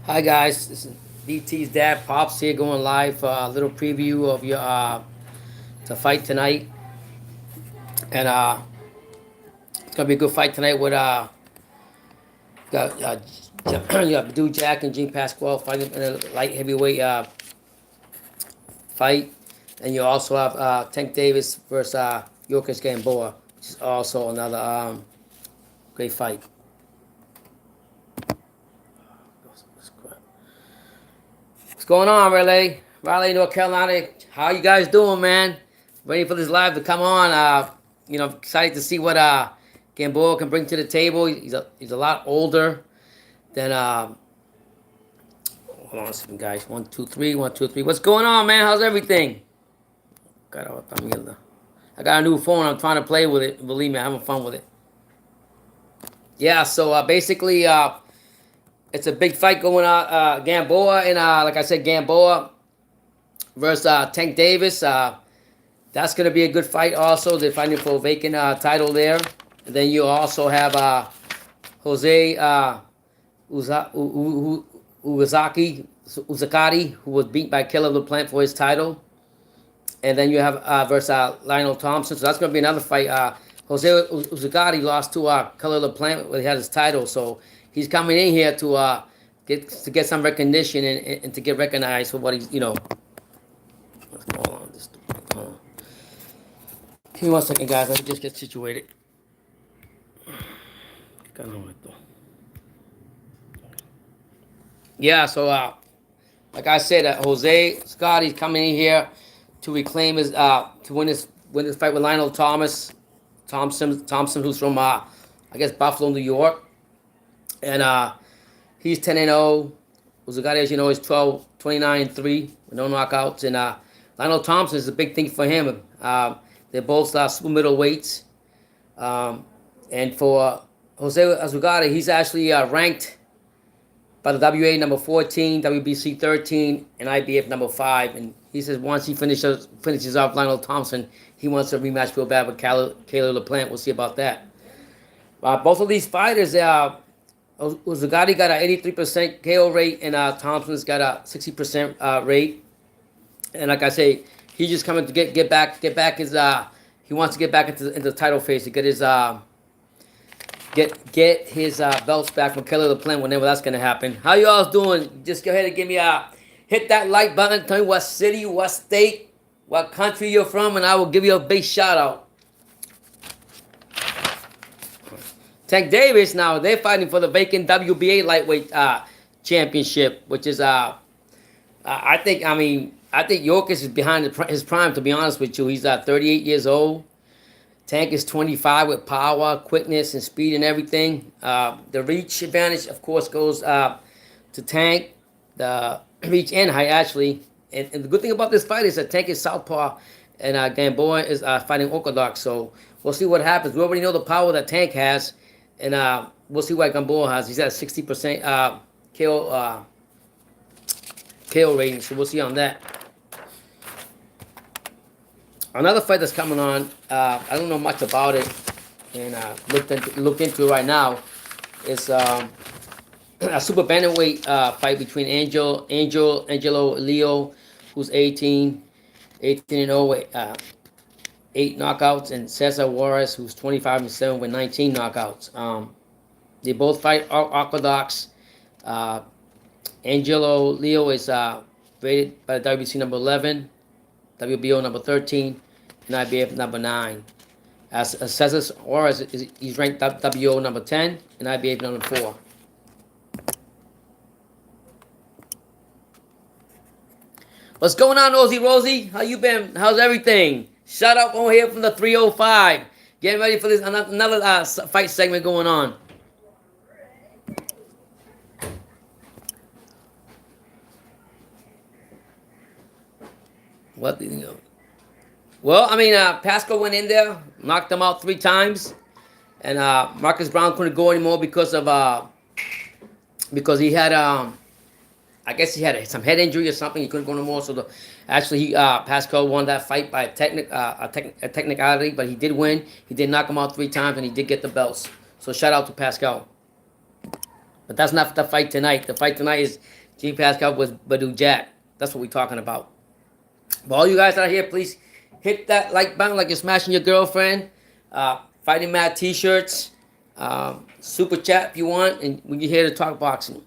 Hi guys, this is BT's dad, Pops here, going live for a little preview of your the fight tonight, and it's gonna be a good fight tonight with got you got Badou Jack and Jean Pascal fighting in a light heavyweight fight, and you also have Tank Davis versus Yorkis Gamboa, which is also another great fight. What's going on, Raleigh, North Carolina? How you guys doing, man? Ready for this live to come on? Excited to see what Gamboa can bring to the table. He's a lot older than hold on a second, guys. 1, 2, 3, 1, 2, 3. What's going on, man? How's everything? I got a new phone. I'm trying to play with it. Believe me, I'm having fun with it. Yeah. So basically, it's a big fight going on. Gamboa and like I said, Gamboa versus Tank Davis. That's going to be a good fight also. They're fighting for a vacant title there. And then you also have Jose Uzakari, who was beat by Caleb LaPlante for his title. And then you have versus Lionel Thompson. So that's going to be another fight. Jose Uzakari lost to Caleb LaPlante when he had his title. So he's coming in here to get some recognition and to get recognized for what he's. Hold on. Give me 1 second, guys. Let me just get situated. Yeah, so like I said, Jose Scotty's coming in here to reclaim his to win his fight with Lionel Thompson, who's from I guess Buffalo, New York, and he's 10-0. Uzagari, as you know, is 29-3 with no knockouts, and Lionel Thompson is a big thing for him. They're both super middleweights. And for Jose Azugari, he's actually ranked by the WA number 14, WBC 13, and IBF number 5. And he says once he finishes off Lionel Thompson, he wants a rematch real bad with Caleb LaPlante. We'll see about that. Both of these fighters, Uzugari got an 83% KO rate, and Thompson's got a 60% rate. And like I say, he's just coming to get back his he wants to get back into the title phase to get his get his belts back from Kelly LaPlante whenever that's gonna happen. How you all doing? Just go ahead and give me hit that like button. Tell me what city, what state, what country you're from, and I will give you a big shout out. Tank Davis now they're fighting for the vacant WBA lightweight championship, which is I think Yorkis is behind his prime, to be honest with you. He's 38 years old. Tank is 25 with power, quickness, and speed and everything. The reach advantage, of course, goes to Tank. The reach and height, actually. And the good thing about this fight is that Tank is southpaw and Gamboa is fighting orthodox. So we'll see what happens. We already know the power that Tank has. And we'll see what Gamboa has. He's at 60% KO rating, so we'll see on that. Another fight that's coming on, I don't know much about it, and looked into it right now. It's a super bantamweight fight between Angelo Leo, who's 18-0 with 8 knockouts, and Cesar Juarez, who's 25-7 with 19 knockouts. They both fight orthodox. Angelo Leo is rated by the WBC number 11, WBO number 13, and IBF number 9. As Cesar Juarez, he's ranked WBO number 10 and IBF number 4. What's going on, Ozzy Rosie? How you been? How's everything? Shout out over here from the 305. Getting ready for this another fight segment going on. What do you know? Well, I mean, Pascal went in there, knocked him out 3 times, and Marcus Brown couldn't go anymore because he had I guess he had some head injury or something. He couldn't go no more. So Pascal won that fight by a technicality, but he did win. He did knock him out 3 times, and he did get the belts. So shout out to Pascal. But that's not the fight tonight. The fight tonight is Gene Pascal with Badou Jack. That's what we're talking about. But all you guys out here, please hit that like button like you're smashing your girlfriend. Fighting Mad t-shirts. Super chat if you want. And when you're here to talk boxing.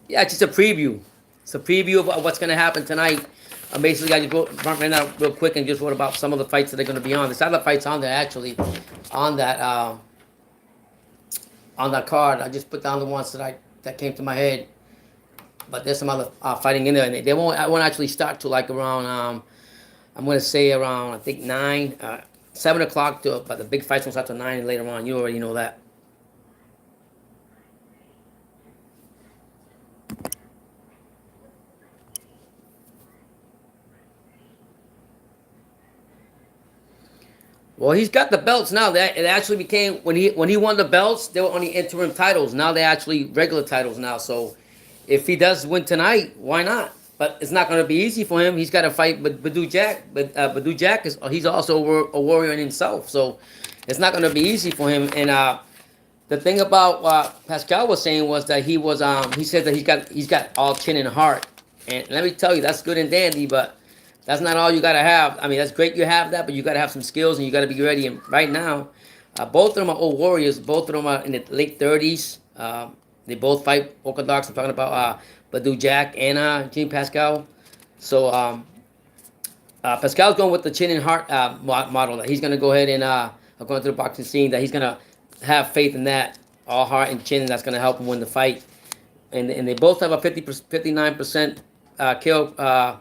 Yeah, it's just a preview. It's a preview of what's going to happen tonight. Basically, I just ran out real quick and just wrote about some of the fights that are going to be on. There's other fights on there, actually, on that card. I just put down the ones that came to my head. But there's some other fighting in there. And I won't actually start till like around, I'm going to say around, I think 7 o'clock. But the big fights won't start till 9 later on. You already know that. Well, he's got the belts now. That it actually became when he won the belts, they were only interim titles. Now they're actually regular titles now. So if he does win tonight, why not? But it's not going to be easy for him. He's got to fight Badou Jack. But Badou Jack he's also a warrior in himself. So it's not going to be easy for him. And the thing about what Pascal was saying was that he said that he's got all chin and heart. And let me tell you, that's good and dandy, but that's not all you got to have. I mean, that's great you have that, but you got to have some skills and you got to be ready. And right now, both of them are old warriors. Both of them are in the late 30s. They both fight orthodox. I'm talking about Badou Jack and Gene Pascal. So Pascal's going with the chin and heart model. That he's going to go ahead and, according to the boxing scene, that he's going to have faith in that, all heart and chin, and that's going to help him win the fight. And they both have a 59% kill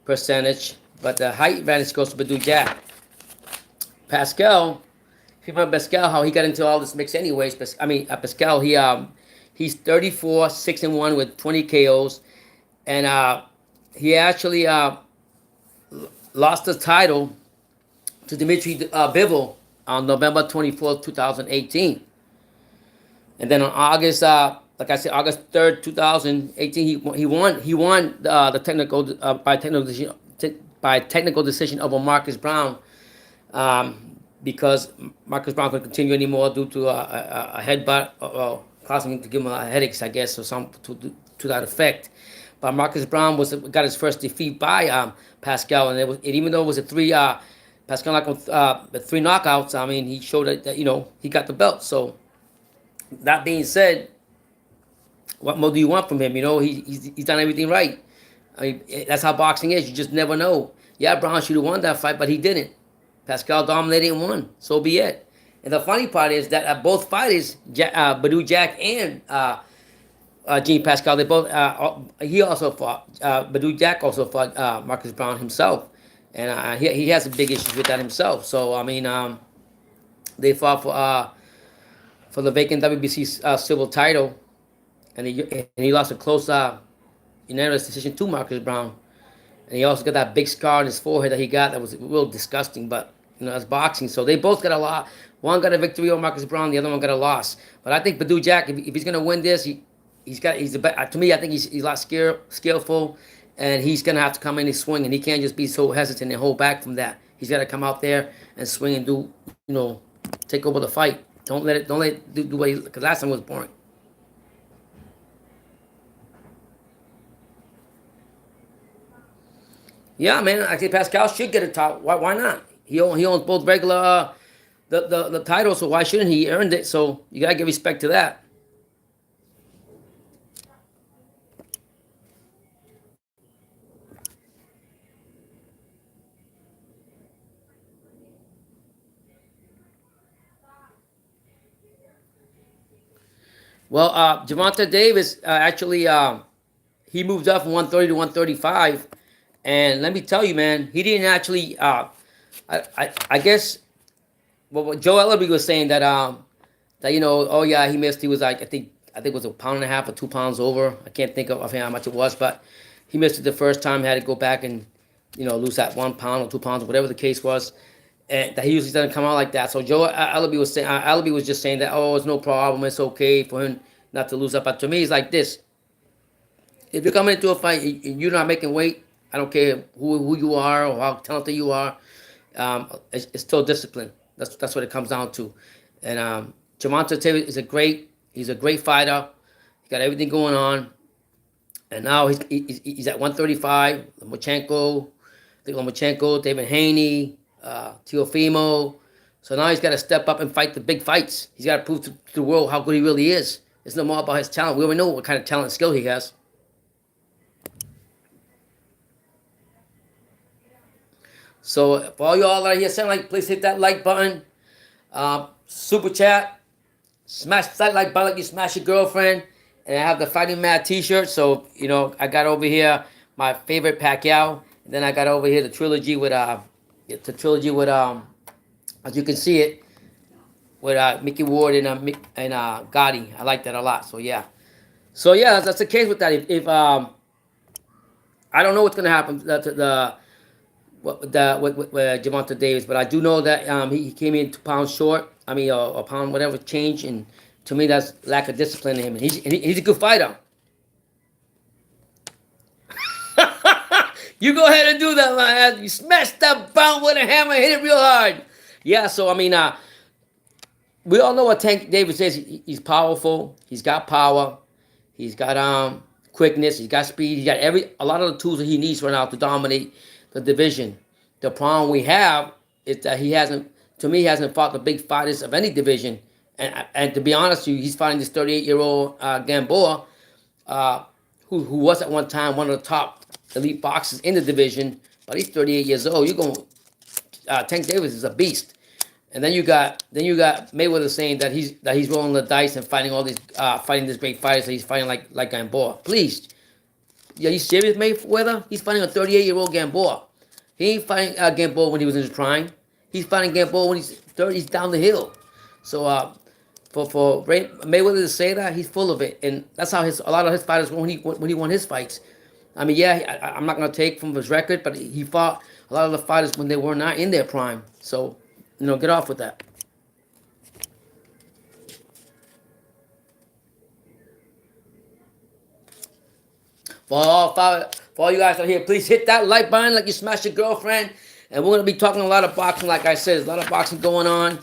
percentage, but the height advantage goes to Badou Jack. Pascal, if you remember Pascal, how he got into all this mix anyways. Pascal, he's 34, 6-1 with 20 KOs, and he actually lost the title to Dimitri Bivol on November 24th, 2018. And then on August, like I said, August 3rd, 2018, he won the technical by technical decision over Marcus Brown, because Marcus Brown couldn't continue anymore due to a headbutt, causing him to give him headaches, I guess, or something to that effect. But Marcus Brown got his first defeat by Pascal, and even though it was a Pascal knocked with 3 knockouts, I mean, he showed that he got the belt. So that being said, what more do you want from him? He's done everything right. I mean, that's how boxing is. You just never know. Yeah, Brown should have won that fight, but he didn't. Pascal dominated and won. So be it. And the funny part is that both fighters, Badou Jack and Gene Pascal, they both. He also fought. Badou Jack also fought Marcus Brown himself, and he has some big issues with that himself. So I mean, they fought for the vacant WBC silver title. And he lost a close unanimous decision to Marcus Brown. And he also got that big scar on his forehead that he got that was real disgusting. But, that's boxing. So they both got a lot. One got a victory over Marcus Brown. The other one got a loss. But I think Badou Jack, if he's going to win this, to me, I think he's a lot skillful. And he's going to have to come in and swing. And he can't just be so hesitant and hold back from that. He's got to come out there and swing and do, take over the fight. Don't let it do what because last time it was boring. Yeah, man. I think Pascal should get a top. Why not? He owns both regular the title, so why shouldn't he? He earned it, so you gotta give respect to that. Well, Javante Davis actually he moved up from 130 to 135, and let me tell you, man, he didn't actually. I guess what Joe Ellerby was saying that oh yeah, he missed. He was like I think it was a pound and a half or 2 pounds over. I can't think of how much it was, but he missed it the first time. Had to go back and lose that 1 pound or 2 pounds, whatever the case was. And that he usually doesn't come out like that. So Joe Ellerby was saying, Ellerby was just saying that it's no problem. It's okay for him not to lose up. But to me, it's like this: if you're coming into a fight and you're not making weight, I don't care who you are or how talented you are. It's still discipline. That's what it comes down to. And Gervonta Davis is he's a great fighter. He got everything going on. And now he's at 135. Lomachenko, I think Lomachenko, David Haney, Teofimo. So now he's got to step up and fight the big fights. He's got to prove to the world how good he really is. It's no more about his talent. We already know what kind of talent and skill he has. So for all y'all that are here, sound like, please hit that like button, super chat, smash that like button like you smash your girlfriend. And I have the Fighting Mad T-shirt. So I got over here my favorite Pacquiao, and then I got over here the trilogy with as you can see it with Mickey Ward and Gotti. I like that a lot. So yeah. So yeah, that's the case with that. If I don't know what's gonna happen with Gervonta Davis, but I do know that he came in 2 pounds short. I mean, a pound whatever change, and to me that's lack of discipline in him. And he's a good fighter. You go ahead and do that, man. You smash that bound with a hammer, hit it real hard. Yeah. So I mean, we all know what Tank Davis is. He's powerful. He's got power. He's got quickness. He's got speed. He's got a lot of the tools that he needs right now to dominate the division. The problem we have is that he hasn't fought the big fighters of any division. And to be honest with you, he's fighting this 38-year-old Gamboa, who was at one time one of the top elite boxers in the division, but he's 38 years old. Tank Davis is a beast. And then you got Mayweather saying that he's rolling the dice and fighting all these great fighters that he's fighting like Gamboa. Please, are you serious, Mayweather? He's fighting a 38-year-old Gamboa. He ain't fighting Gamboa when he was in his prime. He's fighting Gamboa when he's 30. He's down the hill. So for Mayweather to say that, he's full of it, and that's how a lot of his fighters when he won his fights. I mean, yeah, I'm not gonna take from his record, but he fought a lot of the fighters when they were not in their prime. So get off with that. For all you guys out here, please hit that like button like you smashed your girlfriend. And we're gonna be talking a lot of boxing, like I said. There's a lot of boxing going on.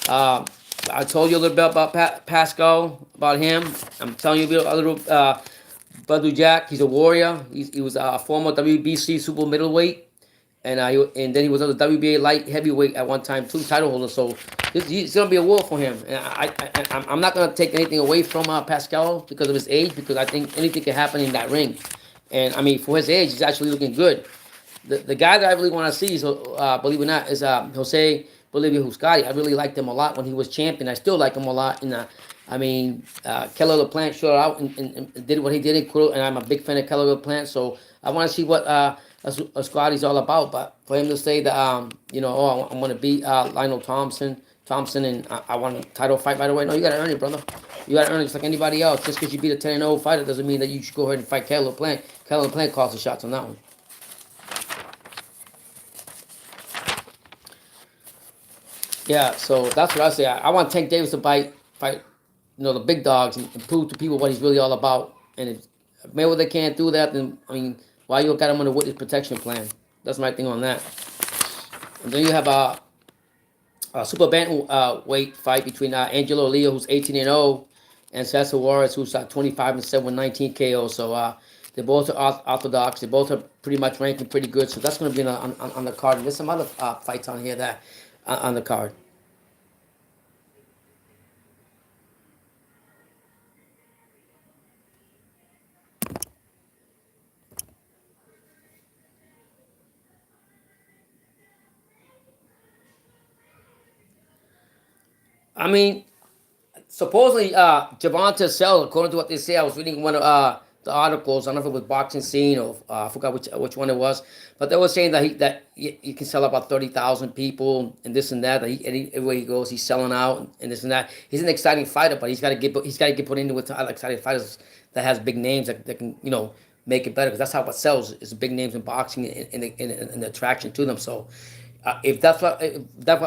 I told you a little bit about Pascal, about him. I'm telling you a little. Badou Jack, he's a warrior. He was a former WBC super middleweight, and then he was on the WBA light heavyweight at one time too, title holder. So he's gonna be a war for him. And I'm not gonna take anything away from Pascal because of his age, because I think anything can happen in that ring. And I mean, for his age, he's actually looking good. The guy that I really want to see is, believe it or not, is Jose Bolivia Huscati. I really liked him a lot when he was champion. I still like him a lot. And Keller LaPlante showed out and did what he did in Kuro, and I'm a big fan of Keller LaPlante. So I want to see what Huscati's all about. But for him to say that, I'm going to beat Lionel Thompson, and I want a title fight right away. No, you got to earn it, brother. You got to earn it just like anybody else. Just because you beat a 10-0 fighter doesn't mean that you should go ahead and fight Keller LaPlante. Keller LaPlante calls the shots on that one. Yeah, so that's what I say. I want Tank Davis to fight, the big dogs and prove to people what he's really all about. And if Mayweather can't do that, then why you got him on the witness protection plan? That's my thing on that. And then you have a super bantamweight fight between Angelo Leo, who's 18-0, and Cesar Juarez, who's 25-7 with 19 KO. So they both are orthodox. They both are pretty much ranking pretty good. So that's going to be on the card. And there's some other fights on here that on the card. I mean, supposedly Gervonta sells, according to what they say. I was reading one of the articles. I don't know if it was Boxing Scene or I forgot which one it was, but they were saying that he can sell about 30,000 people and this and that. Everywhere he goes, he's selling out and this and that. He's an exciting fighter, but he's got to get put into with other exciting fighters that has big names that can make it better, because that's how it sells. Is big names in boxing and the attraction to them. So. If that's what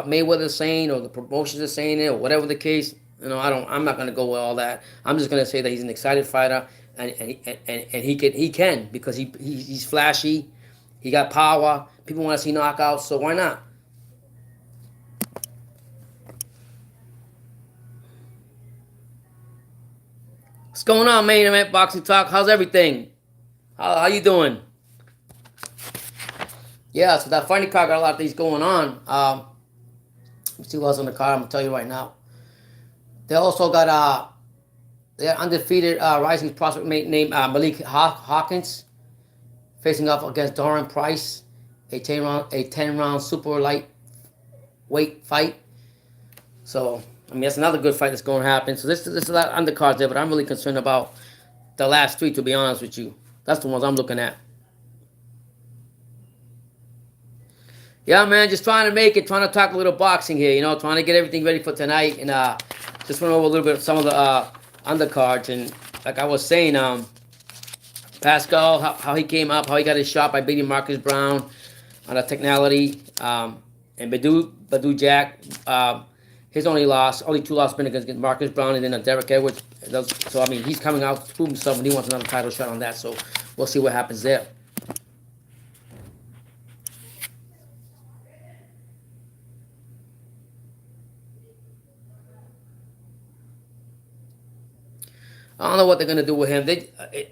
Mayweather is saying, or the promotions are saying it, or whatever the case, I'm not going to go with all that. I'm just going to say that he's an excited fighter, and he can because he's flashy, He got power. People want to see knockouts, so why not? What's going on, main event boxing talk? How's everything? How you doing? Yeah, so that fighting card got a lot of things going on. Let's see what's on the card. I'm gonna tell you right now. They also got they undefeated rising prospect named Malik Hawkins facing off against Doran Price, a 10 round super lightweight fight. So I mean that's another good fight that's going to happen. So this is a lot of undercards there, but I'm really concerned about the last three. To be honest with you, that's the ones I'm looking at. Yeah, man, just trying to make it, trying to talk a little boxing here, trying to get everything ready for tonight, and just went over a little bit of some of the undercards, and like I was saying, Pascal, how he came up, how he got his shot by beating Marcus Brown on a technicality, and Badou Jack, his only two losses been against Marcus Brown and then Derek Edwards. So I mean, he's coming out to prove himself, and he wants another title shot on that. So we'll see what happens there. I don't know what they're gonna do with him.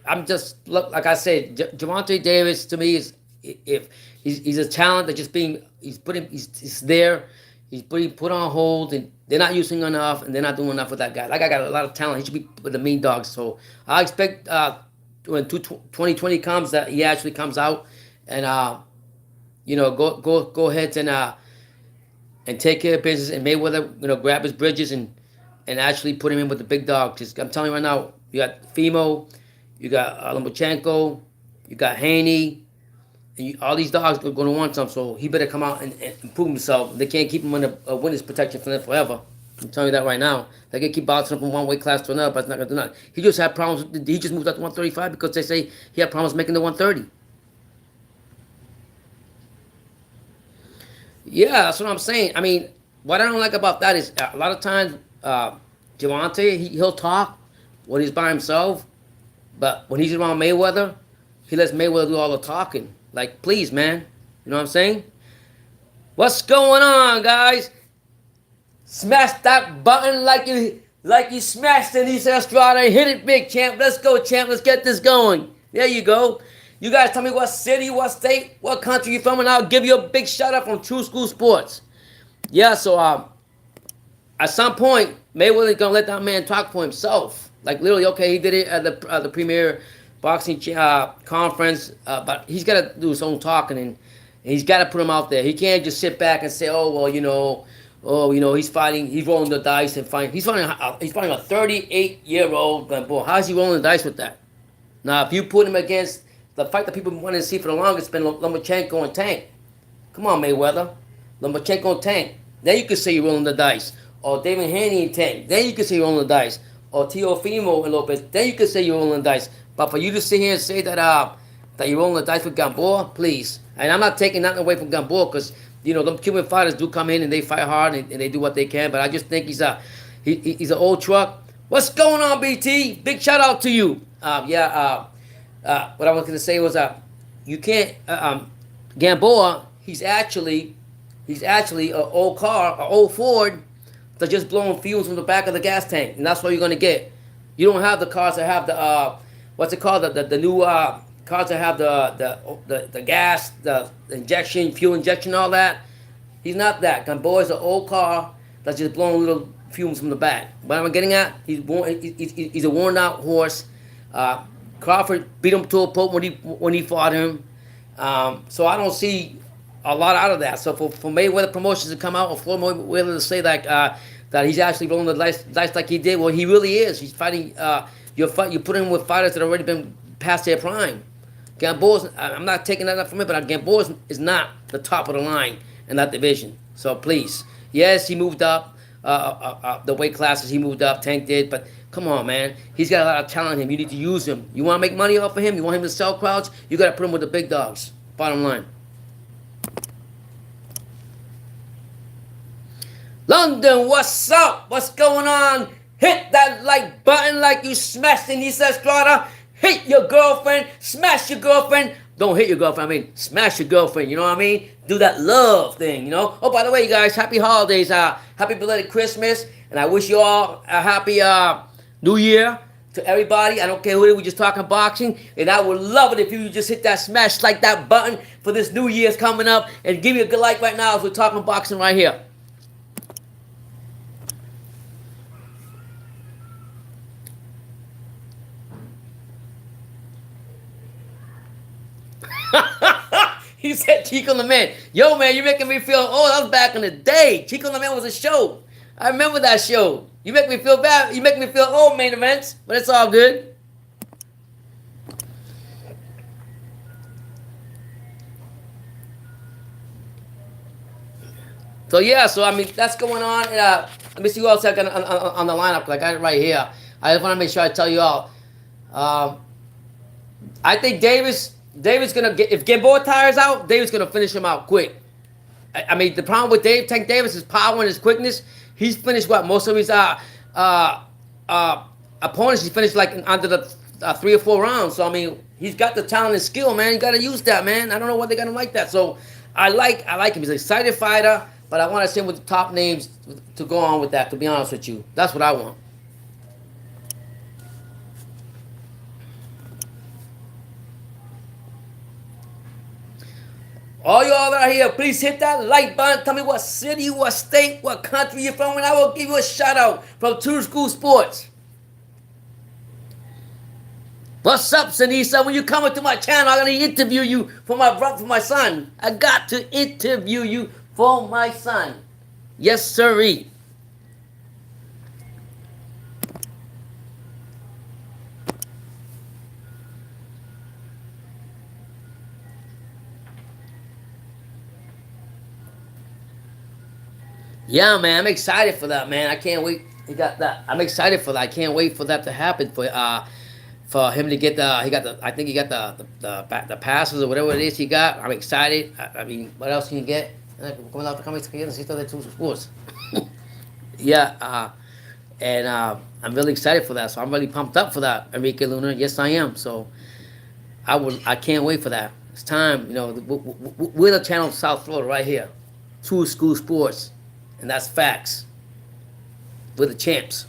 I'm just like I said, Gervonta Davis to me is if he's a talent that just he's there, he's being put on hold, and they're not using enough, and they're not doing enough with that guy. That guy got a lot of talent. He should be with the mean dogs. So I expect when 2020 comes that he actually comes out and go ahead and take care of business, and Mayweather grab his bridges and actually put him in with the big dog. Because I'm telling you right now, you got Fimo, you got Lomachenko, you got Haney, and all these dogs are going to want some. So he better come out and prove himself. They can't keep him under a witness protection for them forever. I'm telling you that right now. They can keep bouncing from one weight class to another, but it's not going to do nothing. He just had problems. He just moved up to 135 because they say he had problems making the 130. Yeah, that's what I'm saying. I mean, what I don't like about that is a lot of times Gervonta, he'll talk when he's by himself, but when he's around Mayweather, he lets Mayweather do all the talking. Like, please, man. You know what I'm saying? What's going on, guys? Smash that button like you smashed it, Lisa Estrada. Hit it big, champ. Let's go, champ. Let's get this going. There you go. You guys tell me what city, what state, what country you're from, and I'll give you a big shout out from True School Sports. Yeah, so at some point, Mayweather's gonna let that man talk for himself. Like literally, okay, he did it at the premier boxing conference, but he's got to do his own talking, and he's got to put him out there. He can't just sit back and say, oh well, he's fighting, he's rolling the dice and fighting. He's fighting a 38-year-old boy. How's he rolling the dice with that? Now, if you put him against the fight that people wanted to see for the longest, been Lomachenko and Tank. Come on, Mayweather, Lomachenko and Tank. Then you could say you're rolling the dice. Or David Haney and Tank. Then you could say you're rolling the dice. Or Teofimo and Lopez. Then you could say you're rolling the dice. But for you to sit here and say that you're rolling the dice with Gamboa, please. And I'm not taking nothing away from Gamboa because them Cuban fighters do come in and they fight hard and they do what they can. But I just think he's an old truck. What's going on, BT? Big shout out to you. What I was going to say was you can't Gamboa. He's actually an old Ford. They're just blowing fumes from the back of the gas tank, and that's what you're gonna get. You don't have the cars that have the what's it called, the new cars that have the gas, the injection, fuel injection, all that. He's not that. Gamboa's an old car that's just blowing little fumes from the back. What am I getting at? He's a worn out horse. Crawford beat him to a pulp when he fought him. So I don't see a lot out of that. So for Mayweather Promotions to come out, or Floyd Mayweather to say that he's actually rolling the dice like he did, well, he really is. He's fighting. You put him with fighters that have already been past their prime. Gamboa's, I'm not taking that up from it, but Gamboa is not the top of the line in that division. So please, yes, he moved up the weight classes. He moved up. Tank did, but come on, man. He's got a lot of talent in him. You need to use him. You want to make money off of him? You want him to sell crowds? You got to put him with the big dogs. Bottom line. London, what's up? What's going on? Hit that like button like you smashed in Lisa Estrada. Hit your girlfriend, smash your girlfriend. don't hit your girlfriend. I mean, smash your girlfriend. You know what I mean? Do that love thing. You know. Oh, by the way, you guys, happy holidays. Happy belated Christmas, and I wish you all a happy New Year to everybody. I don't care who it is. We just talking boxing, and I would love it if you just hit that smash like that button for this New Year's coming up, and give me a good like right now as we're talking boxing right here. He said Chico the Man. Yo, man, you're making me feel old. That was back in the day. Chico the Man was a show. I remember that show. You make me feel bad. You make me feel old, main events, but it's all good. So yeah, so I mean that's going on. Let me see who else I got on the lineup. I got it right here. I just want to make sure I tell you all. Um, I think David's gonna get, if Gamboa tires out, David's gonna finish him out quick. I mean, the problem with Tank Davis is power and his quickness. He's finished what most of his opponents. He finished like under the 3 or 4 rounds. So I mean, he's got the talent and skill, man. You gotta use that, man. I don't know why they got him like that. So I like him. He's an excited fighter, but I want to see him with the top names to go on with that. To be honest with you, that's what I want. All y'all out here, please hit that like button. Tell me what city, what state, what country you're from, and I will give you a shout out from Two School Sports. What's up, Sanisa? When you come into my channel, I'm gonna interview you for my son. I got to interview you for my son. Yes, sirree. Yeah, man, I'm excited for that, man. I can't wait. He got that. I'm excited for that. I can't wait for that to happen for him to get the. He got the. I think he got the passes or whatever it is he got. I'm excited. I mean, what else can you get? Coming out the comics again, de Two Sports. Yeah, and I'm really excited for that. So I'm really pumped up for that, Enrique Luna. Yes, I am. So I can't wait for that. It's time. You know, we're the channel of South Florida right here. Two School Sports. And that's facts. We're the champs.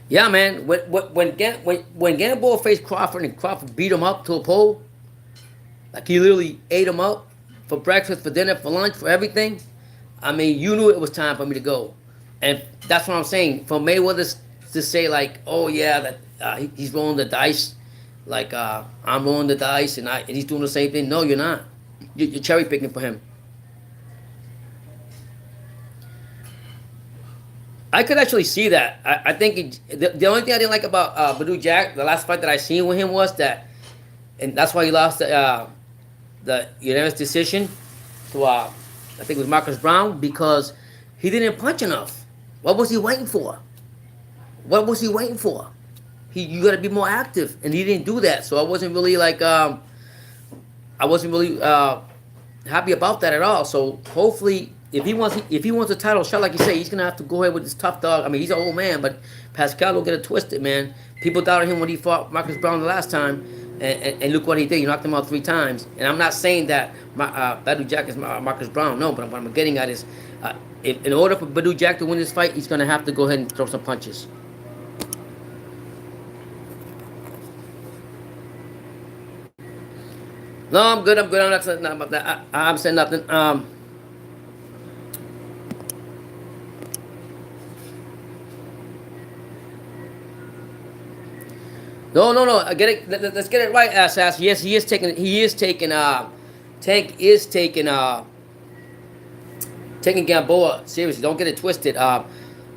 Yeah, man. When Gamboa faced Crawford and Crawford beat him up to a pole, like he literally ate him up for breakfast, for dinner, for lunch, for everything. I mean, you knew it was time for me to go, and that's what I'm saying. For Mayweather to say like, "Oh yeah, that he's rolling the dice." Like I'm rolling the dice and he's doing the same thing. No, you're not. You're cherry picking for him. I could actually see that. I think the only thing I didn't like about Badou Jack, the last fight that I seen with him was that, and that's why he lost the unanimous decision to I think it was Marcus Brown, because he didn't punch enough. What was he waiting for? What was he waiting for? You got to be more active, and he didn't do that. So I wasn't really like I wasn't really happy about that at all. So hopefully, if he wants a title shot, like you say, he's gonna have to go ahead with this tough dog. I mean, he's an old man, but Pascal don't get it twisted, man. People doubted him when he fought Marcus Brown the last time, and look what he did. He knocked him out 3 times. And I'm not saying that Badou Jack is Marcus Brown. No, but what I'm getting at is, in order for Badou Jack to win this fight, he's gonna have to go ahead and throw some punches. No, I'm good. I'm not saying nothing about that. I'm saying nothing. No. I get it. Let's get it right, Ass. Yes, he is taking. Tank is taking Gamboa seriously. Don't get it twisted.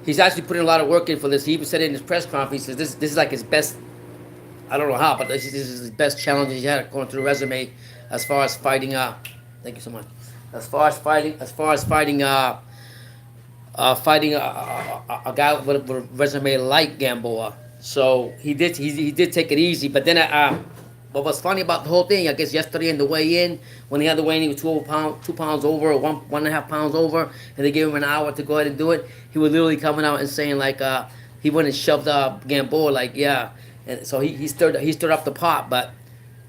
He's actually putting a lot of work in for this. He even said it in his press conference. He says this is like his best. I don't know how, but this is his best challenge he's had according to the resume, as far as fighting. Thank you so much. As far as fighting a guy with a resume like Gamboa. So he did take it easy, but then what was funny about the whole thing, I guess yesterday in the weigh-in, when he had the weigh-in, he was 2 pounds over, or 1.5 pounds over, and they gave him an hour to go ahead and do it. He was literally coming out and saying like, he went and shoved Gamboa like, yeah, and so he stirred up the pot. But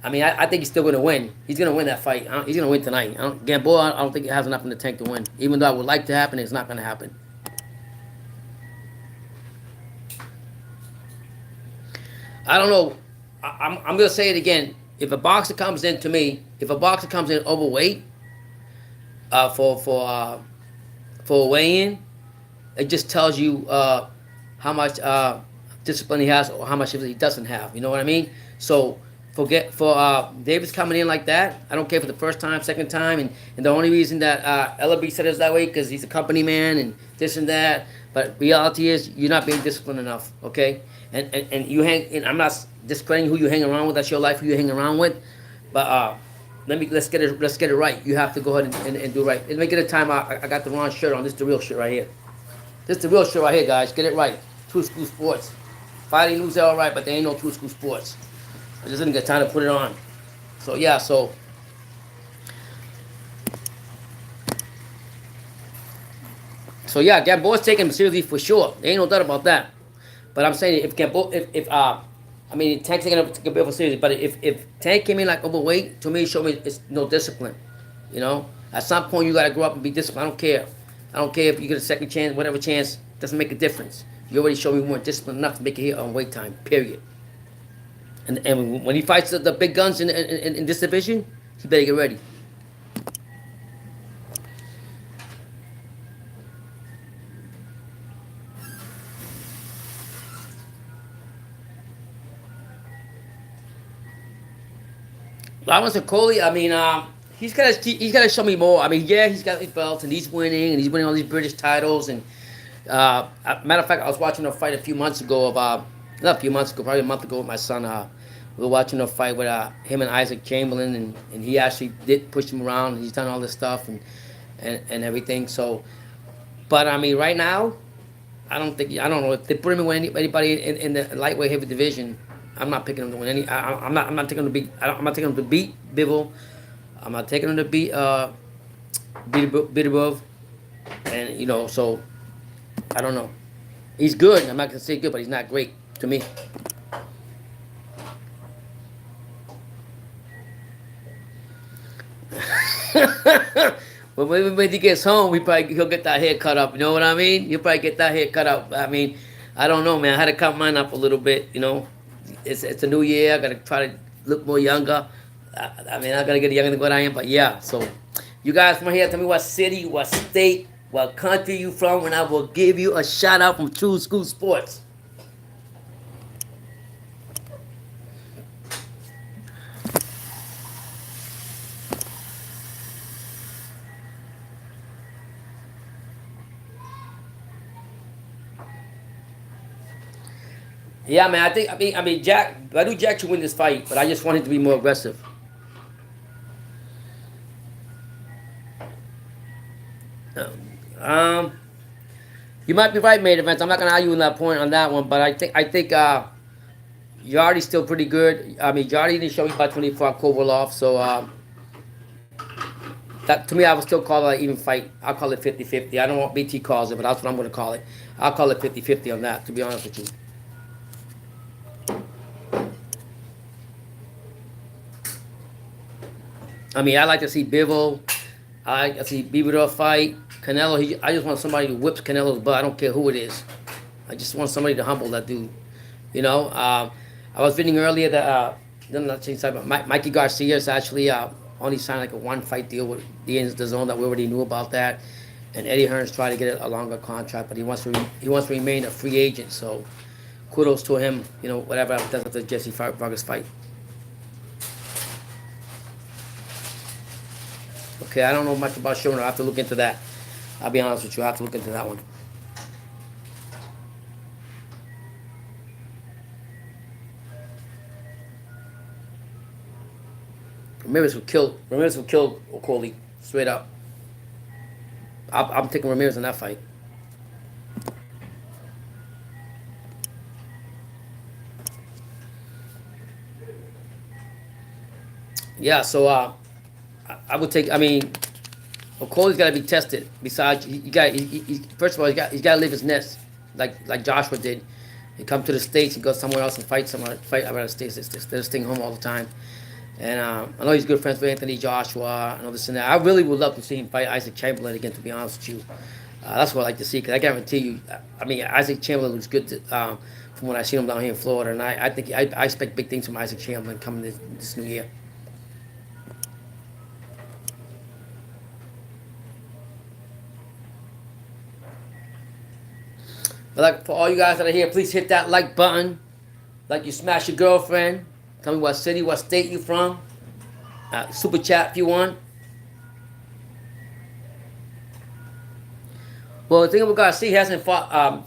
I mean, I think he's still gonna win. He's gonna win that fight. He's gonna win tonight. Gamboa, I don't think it has enough in the tank to win. Even though I would like to happen, it's not gonna happen. I don't know. I'm gonna say it again. If a boxer comes in to me, if a boxer comes in overweight, uh, for for uh, for a weigh-in, it just tells you how much discipline he has or how much he doesn't have. You know what I mean? So for Davis coming in like that, I don't care for the first time, second time, and the only reason that Ellaby said it was that way because he's a company man and this and that. But reality is you're not being disciplined enough, okay? And you hang. And I'm not discrediting who you hang around with. That's your life. Who you hang around with, but let's get it right. You have to go ahead and do right. Let me get a time out. I got the wrong shirt on. This is the real shit right here. This is the real shit right here, guys. Get it right. True School Sports. Fighting lose all right, but there ain't no True School Sports. I just didn't get time to put it on. So yeah, so yeah, Gamboa's taking him seriously for sure. There ain't no doubt about that. But I'm saying if Gamboa, if I mean Tank's taking Gamboa seriously, but if Tank came in like overweight, to me, show me it's no discipline. You know, at some point you gotta grow up and be disciplined. I don't care. I don't care if you get a second chance, whatever chance, doesn't make a difference. You already showed me more discipline enough to make it here on weight time. Period. And when he fights the big guns in this division, he better get ready. Lawrence Coley, I mean, he's gotta show me more. I mean, yeah, he's got his belts and he's winning all these British titles. And matter of fact, I was watching a fight a few months ago of not a few months ago, probably a month ago with my son. We were watching a fight with him and Isaac Chamberlain, and he actually did push him around. And he's done all this stuff and everything. So, but I mean, right now, I don't know if they put him with anybody in the lightweight heavy division. I'm not picking him to win any. I'm not taking him to beat. I'm not taking him to beat Bivol. I'm not taking him to beat Bidabov. And you know, so I don't know. He's good. I'm not gonna say good, but he's not great to me. But when he gets home, he'll get that hair cut up. You know what I mean? He'll probably get that hair cut up. I mean, I don't know, man. I had to cut mine up a little bit. You know, it's a new year. I gotta try to look more younger. I mean, I gotta get younger than what I am. But yeah, so you guys from here, tell me what city, what state, what country you from, and I will give you a shout out from True School Sports. Yeah, man. I mean, Badou Jack should win this fight, but I just want him to be more aggressive. Um, you might be right, mate. Events. I'm not gonna argue on that point on that one, but I think Yardy's still pretty good. I mean, Yardy didn't show me about 24 Kovalov, so that to me, I would still call it an even fight. I'll call it 50-50. I don't want BT calls it, but that's what I'm gonna call it. I'll call it 50-50 on that. To be honest with you. I mean, I like to see Bivol. I like to see Bivol fight. Canelo, I just want somebody who whips Canelo's butt. I don't care who it is. I just want somebody to humble that dude. You know, I was reading earlier that Mikey Garcia is actually only signed like a one-fight deal with the zone that we already knew about that. And Eddie Hearn's trying to get a longer contract, but he wants to remain a free agent. So kudos to him. You know, whatever does after Jesse Vargas fight. Okay, I don't know much about Shona. I have to look into that. I'll be honest with you. I have to look into that one. Ramirez will kill Okoli straight up. I'm taking Ramirez in that fight. Yeah, so I would take. I mean, Okoli's got to be tested. Besides, first of all, he's got to leave his nest like Joshua did. and come to the States and go somewhere else and fight somewhere, fight out of the States. They're staying home all the time. And I know he's good friends with Anthony Joshua and all this and that. I really would love to see him fight Isaac Chamberlain again, to be honest with you. That's what I like to see, because I guarantee you, I mean, Isaac Chamberlain looks good from what I've seen him down here in Florida. And I think I expect big things from Isaac Chamberlain coming this new year. But like, for all you guys that are here, please hit that like button. Like you smash your girlfriend. Tell me what city, what state you from. Super chat if you want. Well, the thing about Garcia, he hasn't fought.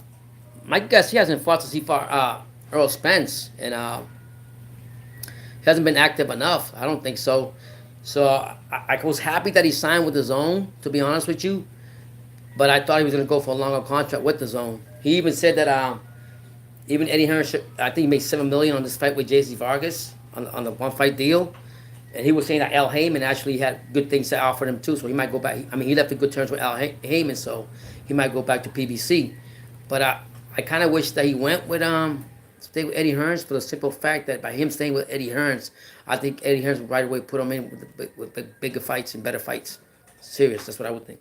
My guess, he hasn't fought since he fought Earl Spence, and he hasn't been active enough. I don't think so. So I was happy that he signed with the Zone, to be honest with you. But I thought he was going to go for a longer contract with the Zone. He even said that even Eddie Hearn, I think he made $7 million on this fight with JC Vargas on the one fight deal. And he was saying that Al Heyman actually had good things to offer him too, so he might go back. I mean, he left in good terms with Al Heyman, so he might go back to PBC. But I kind of wish that he went with stay with Eddie Hearns, for the simple fact that by him staying with Eddie Hearns, I think Eddie Hearns would right away put him in with bigger fights and better fights. Serious, that's what I would think.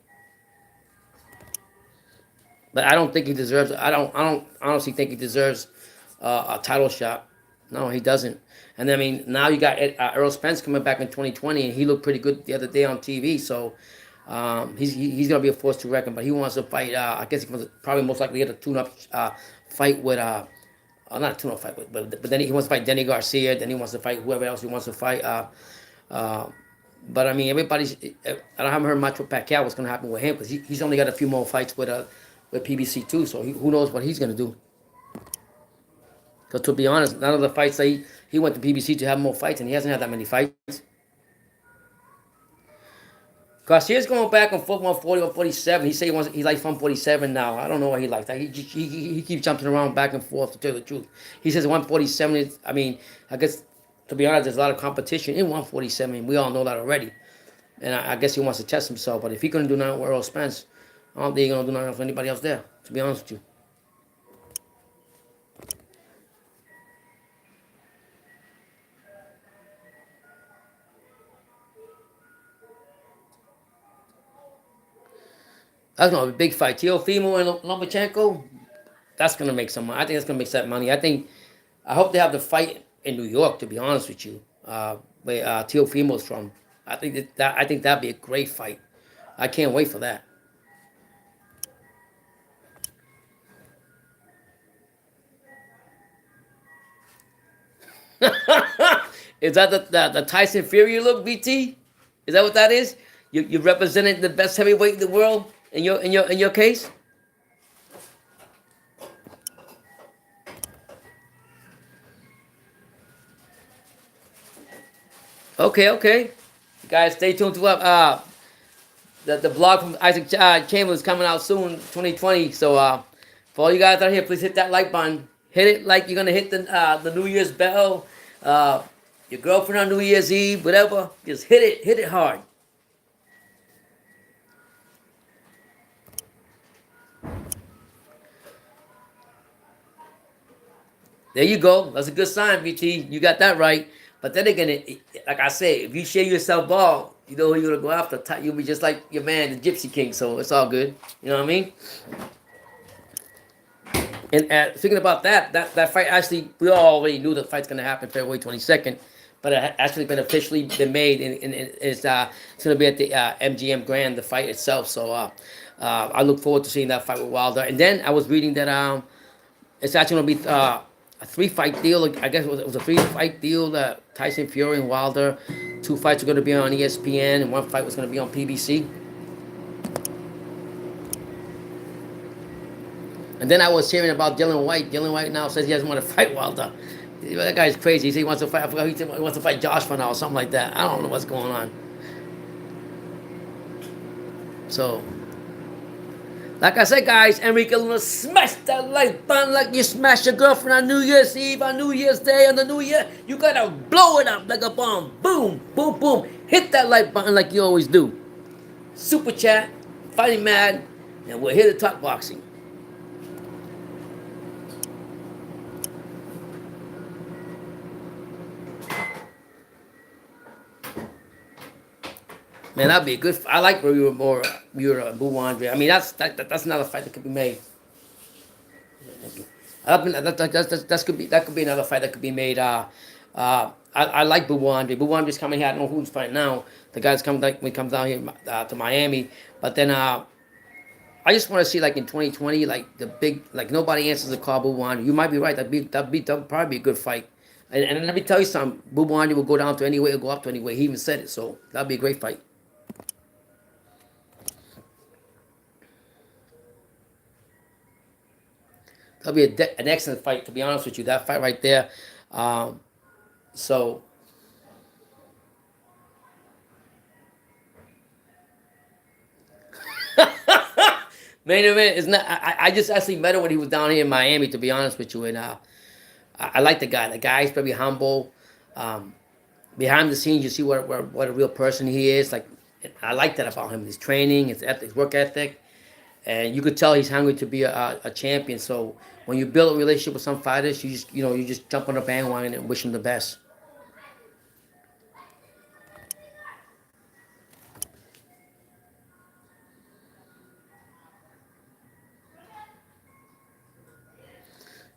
But I don't think he deserves. I don't honestly think he deserves a title shot. No, he doesn't. And I mean, now you got Earl Spence coming back in 2020, and he looked pretty good the other day on TV. So he's gonna be a force to reckon. But he wants to fight. I guess he wants to probably most likely get a tune-up fight with. Not a tune-up fight, but then he wants to fight Denny Garcia. Then he wants to fight whoever else he wants to fight. But I mean, everybody's. I haven't heard much with Pascal. What's gonna happen with him, because he's only got a few more fights with PBC too. So who knows what he's gonna do? Because to be honest, none of the fights that he went to PBC to have more fights, and he hasn't had that many fights. Garcia's going back on foot 140 or 47. He said he likes 147 now. I don't know what he likes. He keeps jumping around back and forth, to tell you the truth. He says 147 is, I mean, I guess, to be honest, there's a lot of competition in 147. We all know that already. And I guess he wants to test himself. But if he's going to do nothing with Earl Spence, I don't think he's going to do nothing for anybody else there, to be honest with you. That's gonna be a big fight. Teofimo and Lomachenko. That's gonna make some money. I think that's gonna make that money. I hope they have the fight in New York. To be honest with you, where Teofimo's from. I think that'd be a great fight. I can't wait for that. Is that the Tyson Fury look, BT? Is that what that is? You represented the best heavyweight in the world in your case? Okay. Guys, stay tuned to the blog from Isaac Chamberlain is coming out soon, 2020. So for all you guys out here, please hit that like button. Hit it like you're gonna hit the New Year's bell. Your girlfriend on New Year's Eve, whatever. Just hit it hard. There you go. That's a good sign, BT. You got that right. But then again, like I say, if you share yourself ball, you know who you're gonna go after. You'll be just like your man, the Gypsy King. So it's all good. You know what I mean? And thinking about that fight, actually, we all already knew the fight's gonna happen February 22nd, but it actually been officially been made, and it's gonna be at the MGM Grand, the fight itself. So I look forward to seeing that fight with Wilder. And then I was reading that it's actually gonna be a 3-fight deal. I guess it was a 3-fight deal that Tyson Fury and Wilder. 2 fights are gonna be on ESPN, and 1 fight was gonna be on PBC. And then I was hearing about Dylan White. Dylan White now says he doesn't want to fight Wilder. That guy's crazy. He said he wants to fight. I forgot he wants to fight Josh for now or something like that. I don't know what's going on. So, like I said, guys, Enrique Luna, smash that like button like you smash your girlfriend on New Year's Eve, on New Year's Day, on the New Year. You gotta blow it up like a bomb. Boom, boom, boom. Hit that like button like you always do. Super chat, Fighting Mad, and we're here to talk boxing. Man, that'd be a good. I like where you were more. You were Boo Andre. I mean, that's another fight that could be made. That could be another fight that could be made. I like Boo Andre. Boo Andre's coming here. I don't know who's fighting now. The guy's coming like when he comes down here to Miami. But then I just want to see like in 2020, like the big, like nobody answers the call. Boo Andre. You might be right. That'd probably be a good fight. And let me tell you something. Boo Andre will go down to any weight or go up to any weight. He even said it. So that'd be a great fight. That'll be an excellent fight, to be honest with you. That fight right there. Um, so, main event is not. I just actually met him when he was down here in Miami, to be honest with you. And I like the guy. The guy's very humble. Um, Behind the scenes, you see what a real person he is. Like, I like that about him. His training, his work ethic. And you could tell he's hungry to be a champion. So when you build a relationship with some fighters, you just jump on the bandwagon and wish them the best.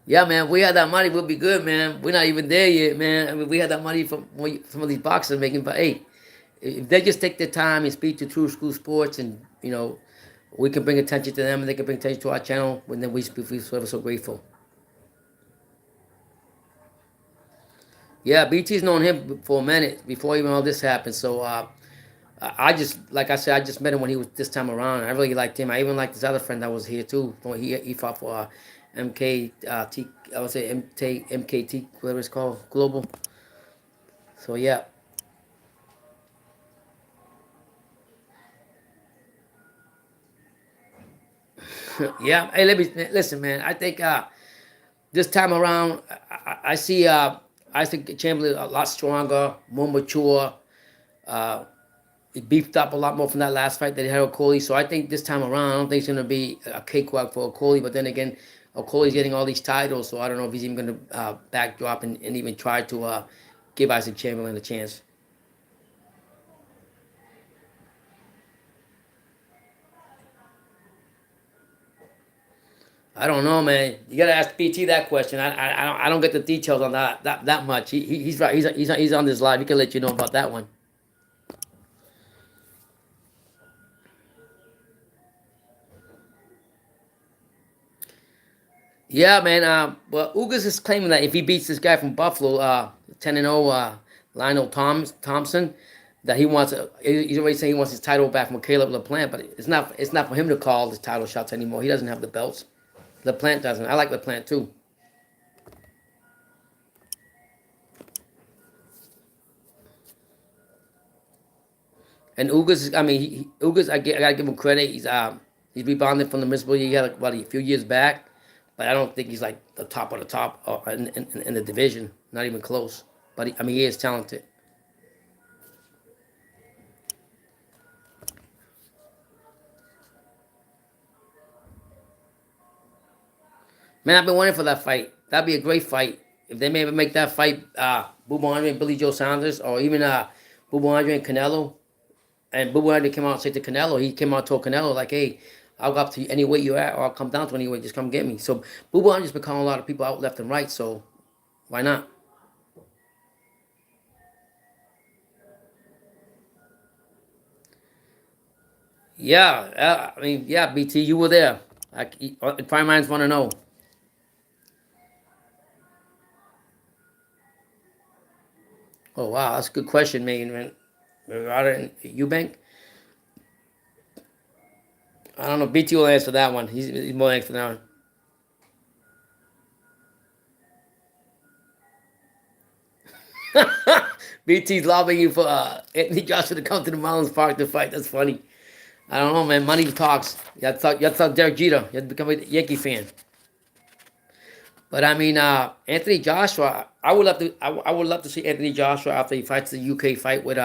Yeah, man. If we had that money, we'll be good, man. We're not even there yet, man. I mean, we had that money from some of these boxers making. But hey, if they just take their time and speak to True School Sports, and we can bring attention to them, and they can bring attention to our channel, and then we forever so grateful. Yeah, BT's known him for a minute before even all this happened. So I just, like I said, I just met him when he was this time around. I really liked him. I even liked his other friend that was here too. He fought for MKT. I would say MKT, whatever it's called, Global. So yeah, yeah. Hey, let me listen, man. I think this time around, I see. I think Chamberlain a lot stronger, more mature. Uh, he beefed up a lot more from that last fight that he had with Coley. So I think this time around, I don't think it's going to be a cakewalk for Coley. But then again, Coley's getting all these titles, so I don't know if he's even going to backdrop and even try to give Isaac Chamberlain a chance. I don't know, man. You got to ask BT that question. I don't get the details on that much. He's right. He's on this live. He can let you know about that one. Yeah, man. Well, Ugas is claiming that if he beats this guy from Buffalo, 10-0, Lionel Thompson, that he wants. He's already saying he wants his title back from Caleb LaPlante, but it's not for him to call the title shots anymore. He doesn't have the belts. LaPlante doesn't. I like LaPlante too. And Ugas, I mean, Ugas, I gotta give him credit. He's rebounded from the miserable he had like, what, a few years back, but I don't think he's like the top of the top in the division. Not even close. But I mean, he is talented. Man, I've been waiting for that fight. That'd be a great fight if they may ever make that fight. Booba Andre and Billy Joe Saunders, or even Booba Andre and Canelo. And Booba Andre came out and said to Canelo, he came out and told Canelo like, "Hey, I'll go up to any weight you're at, or I'll come down to any weight. Just come get me." So Booba Andre's been calling a lot of people out left and right. So why not? Yeah, I mean, yeah, BT, you were there. Prime minds want to know. Oh wow, that's a good question, man. Out in Eubank, I don't know. BT will answer that one. He's more answer that one. BT's lobbying you for Anthony Joshua to come to the Marlins Park to fight. That's funny. I don't know, man. Money talks. You have to Derek Jeter. You have to become a Yankee fan. But I mean, Anthony Joshua. I would love to see Anthony Joshua after he fights the UK fight with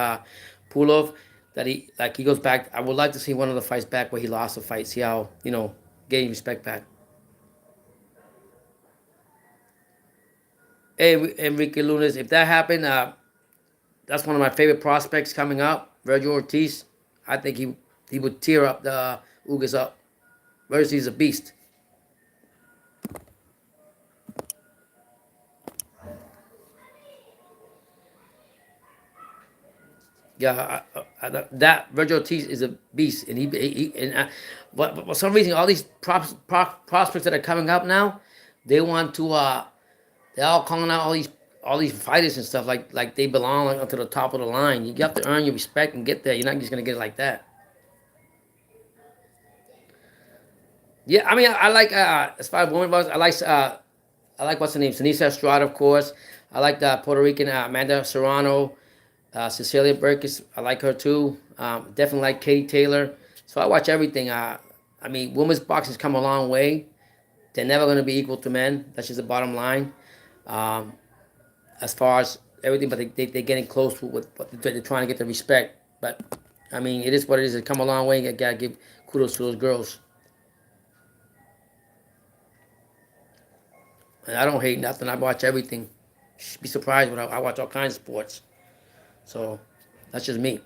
Pulov. That he goes back. I would like to see one of the fights back where he lost the fight. See how gain respect back. Hey, Enrique Lunas. If that happened, that's one of my favorite prospects coming up. Virgil Ortiz. I think he would tear up the Ugas up. Versus he's a beast. Yeah, that Virgil Ortiz is a beast, and but for some reason, all these prospects that are coming up now, they want to, they're all calling out all these fighters and stuff like they belong like, to the top of the line. You have to earn your respect and get there. You're not just gonna get it like that. Yeah, I mean, I like as far as women goes, I like what's her name, Sinisa Estrada, of course. I like the Puerto Rican Amanda Serrano. Cecilia Burkis, I like her too. Definitely like Katie Taylor. So I watch everything. I mean, women's boxing's come a long way. They're never going to be equal to men. That's just the bottom line. Um, as far as everything, but they're getting close with what they're trying to get the respect. But, I mean, it is what it is. It's come a long way. You got to give kudos to those girls. And I don't hate nothing. I watch everything. You should be surprised when I watch all kinds of sports. So that's just me.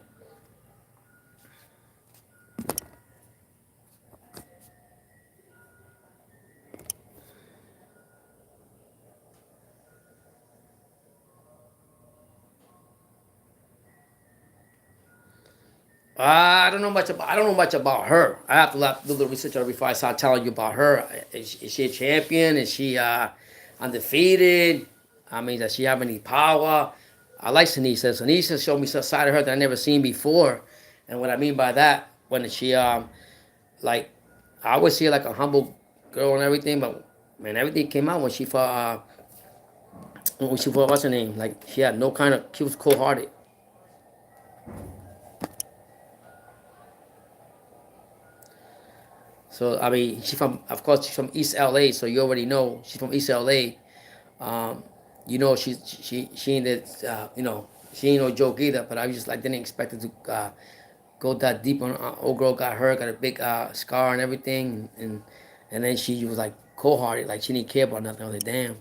I don't know much about her. I have to do the research on her before I start telling you about her. Is she a champion? Is she undefeated? I mean, does she have any power? I like Sinisa. Sinisa showed me some side of her that I never seen before. And what I mean by that, when she like, I always see her like a humble girl and everything, but man, everything came out when she fought what's her name? Like she had no kind of, she was cold hearted. So I mean, of course, she's from East LA, so you already know she's from East LA. Um, you know, she ain't that, she ain't no joke either. But I just like didn't expect her to go that deep on. Old girl got hurt, got a big scar and everything, and then she was like cold hearted, like she didn't care about nothing. I was like, damn.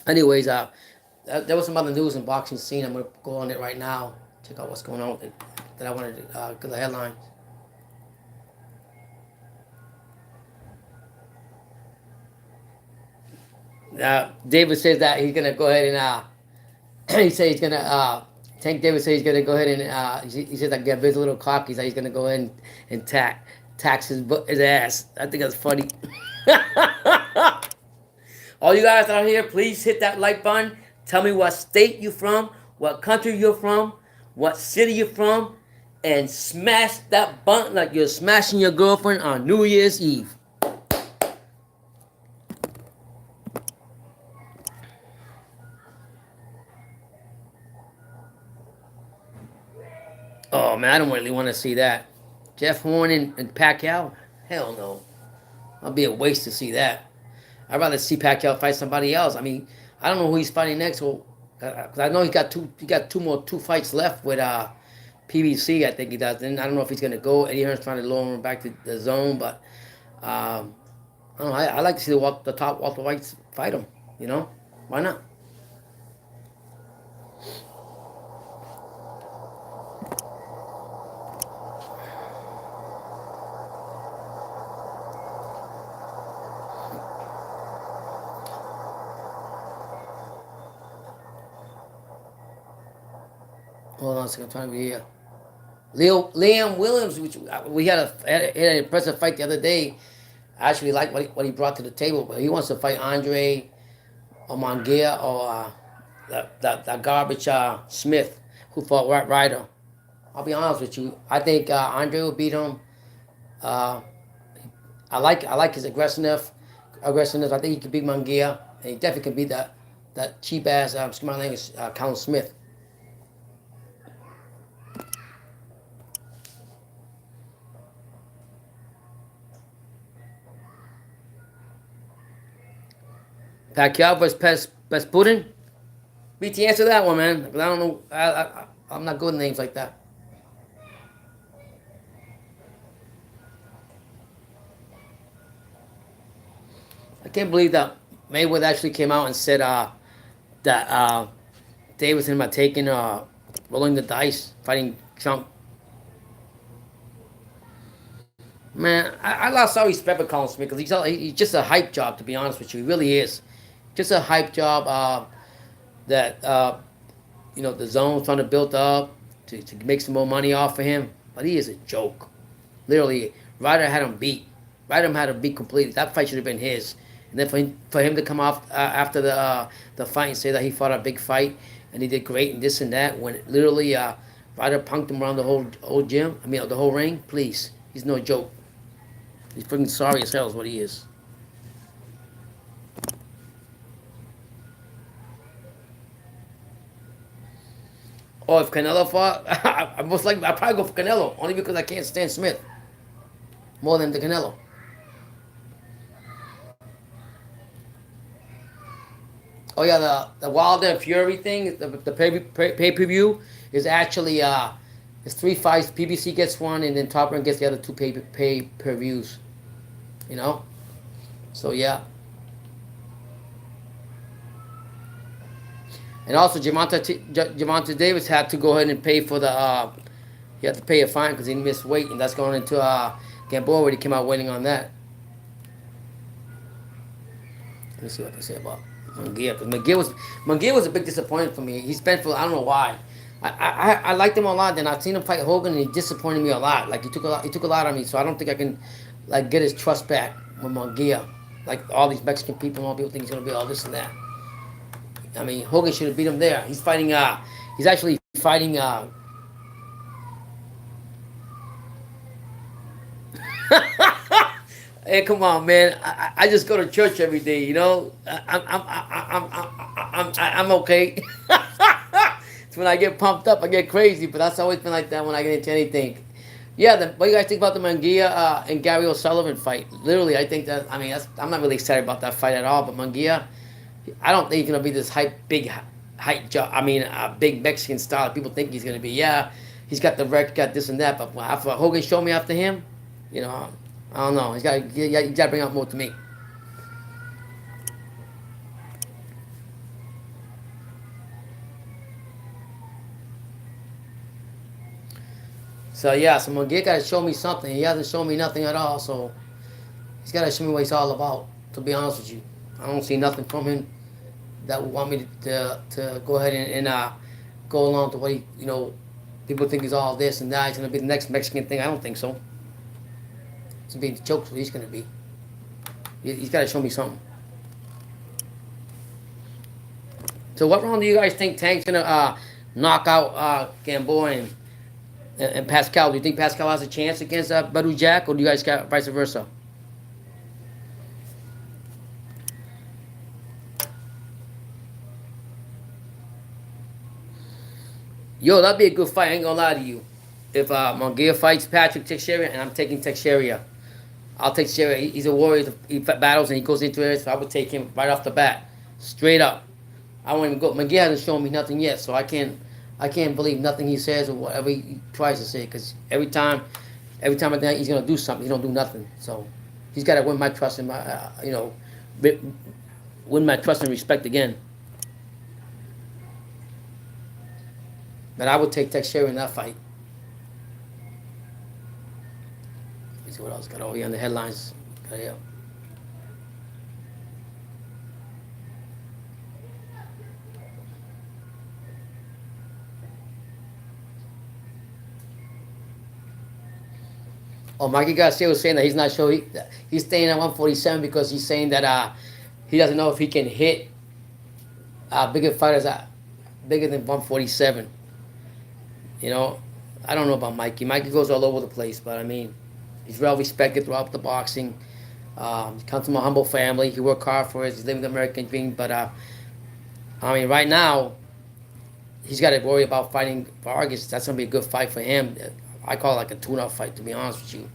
Anyways, there was some other news in boxing scene. I'm gonna go on it right now. Check out what's going on with it. That I wanted to get the headlines. David says that he's gonna go ahead and he said he's gonna Tank David said he's gonna go ahead and he said that Gabriel's a little cocky. He said he's gonna go ahead and tax his ass. I think that's funny. All you guys out here, please hit that like button. Tell me what state you from, what country you're from, what city you're from, and smash that button like you're smashing your girlfriend on New Year's Eve. Oh man, I don't really want to see that. Jeff Horn and Pacquiao? Hell no. That'll be a waste to see that. I'd rather see Pacquiao fight somebody else. I mean, I don't know who he's fighting next. Well, cause I know he got two fights left with PBC. I think he does. And I don't know if he's gonna go. Eddie Hearn's trying to lower him back to the zone, but um, I don't know. I like to see the top Walter White fight him. You know, why not? Hold on a second. I'm trying to be here. Liam Williams, which we had an impressive fight the other day. I actually like what he brought to the table, but he wants to fight Andre or Mongia or that garbage Smith who fought Ryder. I'll be honest with you. I think Andre will beat him. Uh, I like his aggressiveness. I think he can beat Mongia, and he definitely can beat that cheap ass excuse my language, Count Smith. Pacquiao versus Putin. BT, answer that one, man. 'Cause I don't know. I'm not good at names like that. I can't believe that Mayweather actually came out and said that Davis and him are taking, rolling the dice, fighting Trump. Man, I lost all respect for Colin Smith because he's just a hype job, to be honest with you. He really is. Just a hype job that, the zone's trying to build up to make some more money off of him. But he is a joke. Literally, Ryder had him beat. Ryder had him beat completely. That fight should have been his. And then for him to come off after the fight and say that he fought a big fight and he did great and this and that, when literally Ryder punked him around the whole gym. I mean, the whole ring. Please, he's no joke. He's freaking sorry as hell is what he is. Oh, if Canelo fought, I most likely I'd probably go for Canelo only because I can't stand Smith more than the Canelo. Oh yeah, the Wilder and Fury thing, the pay per view is actually it's 3 fights. PBC gets one, and then Top Rank gets the other two pay per views. You know, so yeah. And also, Javante Davis had to go ahead and pay for the. He had to pay a fine because he missed weight, and that's going into Gamboa where he came out winning on that. Let me see what I can say about Munguia, because Munguia was a big disappointment for me. He spent for I don't know why. I liked him a lot. Then I've seen him fight Hogan, and he disappointed me a lot. Like he took a lot on me. So I don't think I can like get his trust back with Munguia. Like all these Mexican people, all people think he's gonna be all this and that. I mean, Hogan should have beat him there. He's fighting. He's actually fighting. Hey, come on, man! I just go to church every day. You know, I'm okay. It's when I get pumped up, I get crazy. But that's always been like that when I get into anything. Yeah, what do you guys think about the Munguia and Gary O'Sullivan fight? Literally, I think that. I mean, I'm not really excited about that fight at all. But Munguia, I don't think he's gonna be this big hype job. I mean, a big Mexican style. People think he's gonna be. Yeah, he's got the record, got this and that. But after Hogan showed me after him, you know, I don't know. He's got to bring out more to me. So yeah, so Munguia got to show me something. He hasn't shown me nothing at all. So he's got to show me what he's all about. To be honest with you, I don't see nothing from him that would want me to go ahead and go along to what people think is all this and that. He's gonna be the next Mexican thing. I don't think so. It's gonna be the joke's what he's gonna be. He's got to show me something. So what round do you guys think Tank's gonna knock out Gamboa and Pascal? Do you think Pascal has a chance against Badou Jack, or do you guys got vice versa? Yo, that'd be a good fight. I ain't gonna lie to you. If Munguia fights Patrick Teixeira, and I'm taking Teixeira, I'll take Teixeira. He's a warrior. He battles and he goes into it, so I would take him right off the bat, straight up. I won't even go. Munguia hasn't shown me nothing yet, so I can't believe nothing he says or whatever he tries to say. Because every time I think he's gonna do something, he don't do nothing. So he's got to win my trust and my, win my trust and respect again. But I would take Teixeira in that fight. Let's see what else got over here on the headlines. Got here. Oh, Mikey Garcia was saying that he's not sure he's staying at 147 because he's saying that he doesn't know if he can hit bigger fighters bigger than 147. You know, I don't know about Mikey. Mikey goes all over the place, but I mean, he's well respected throughout the boxing. He comes from a humble family. He worked hard for it. He's living the American dream. But I mean, right now, he's got to worry about fighting Vargas. That's gonna be a good fight for him. I call it like a tune-up fight, to be honest with you.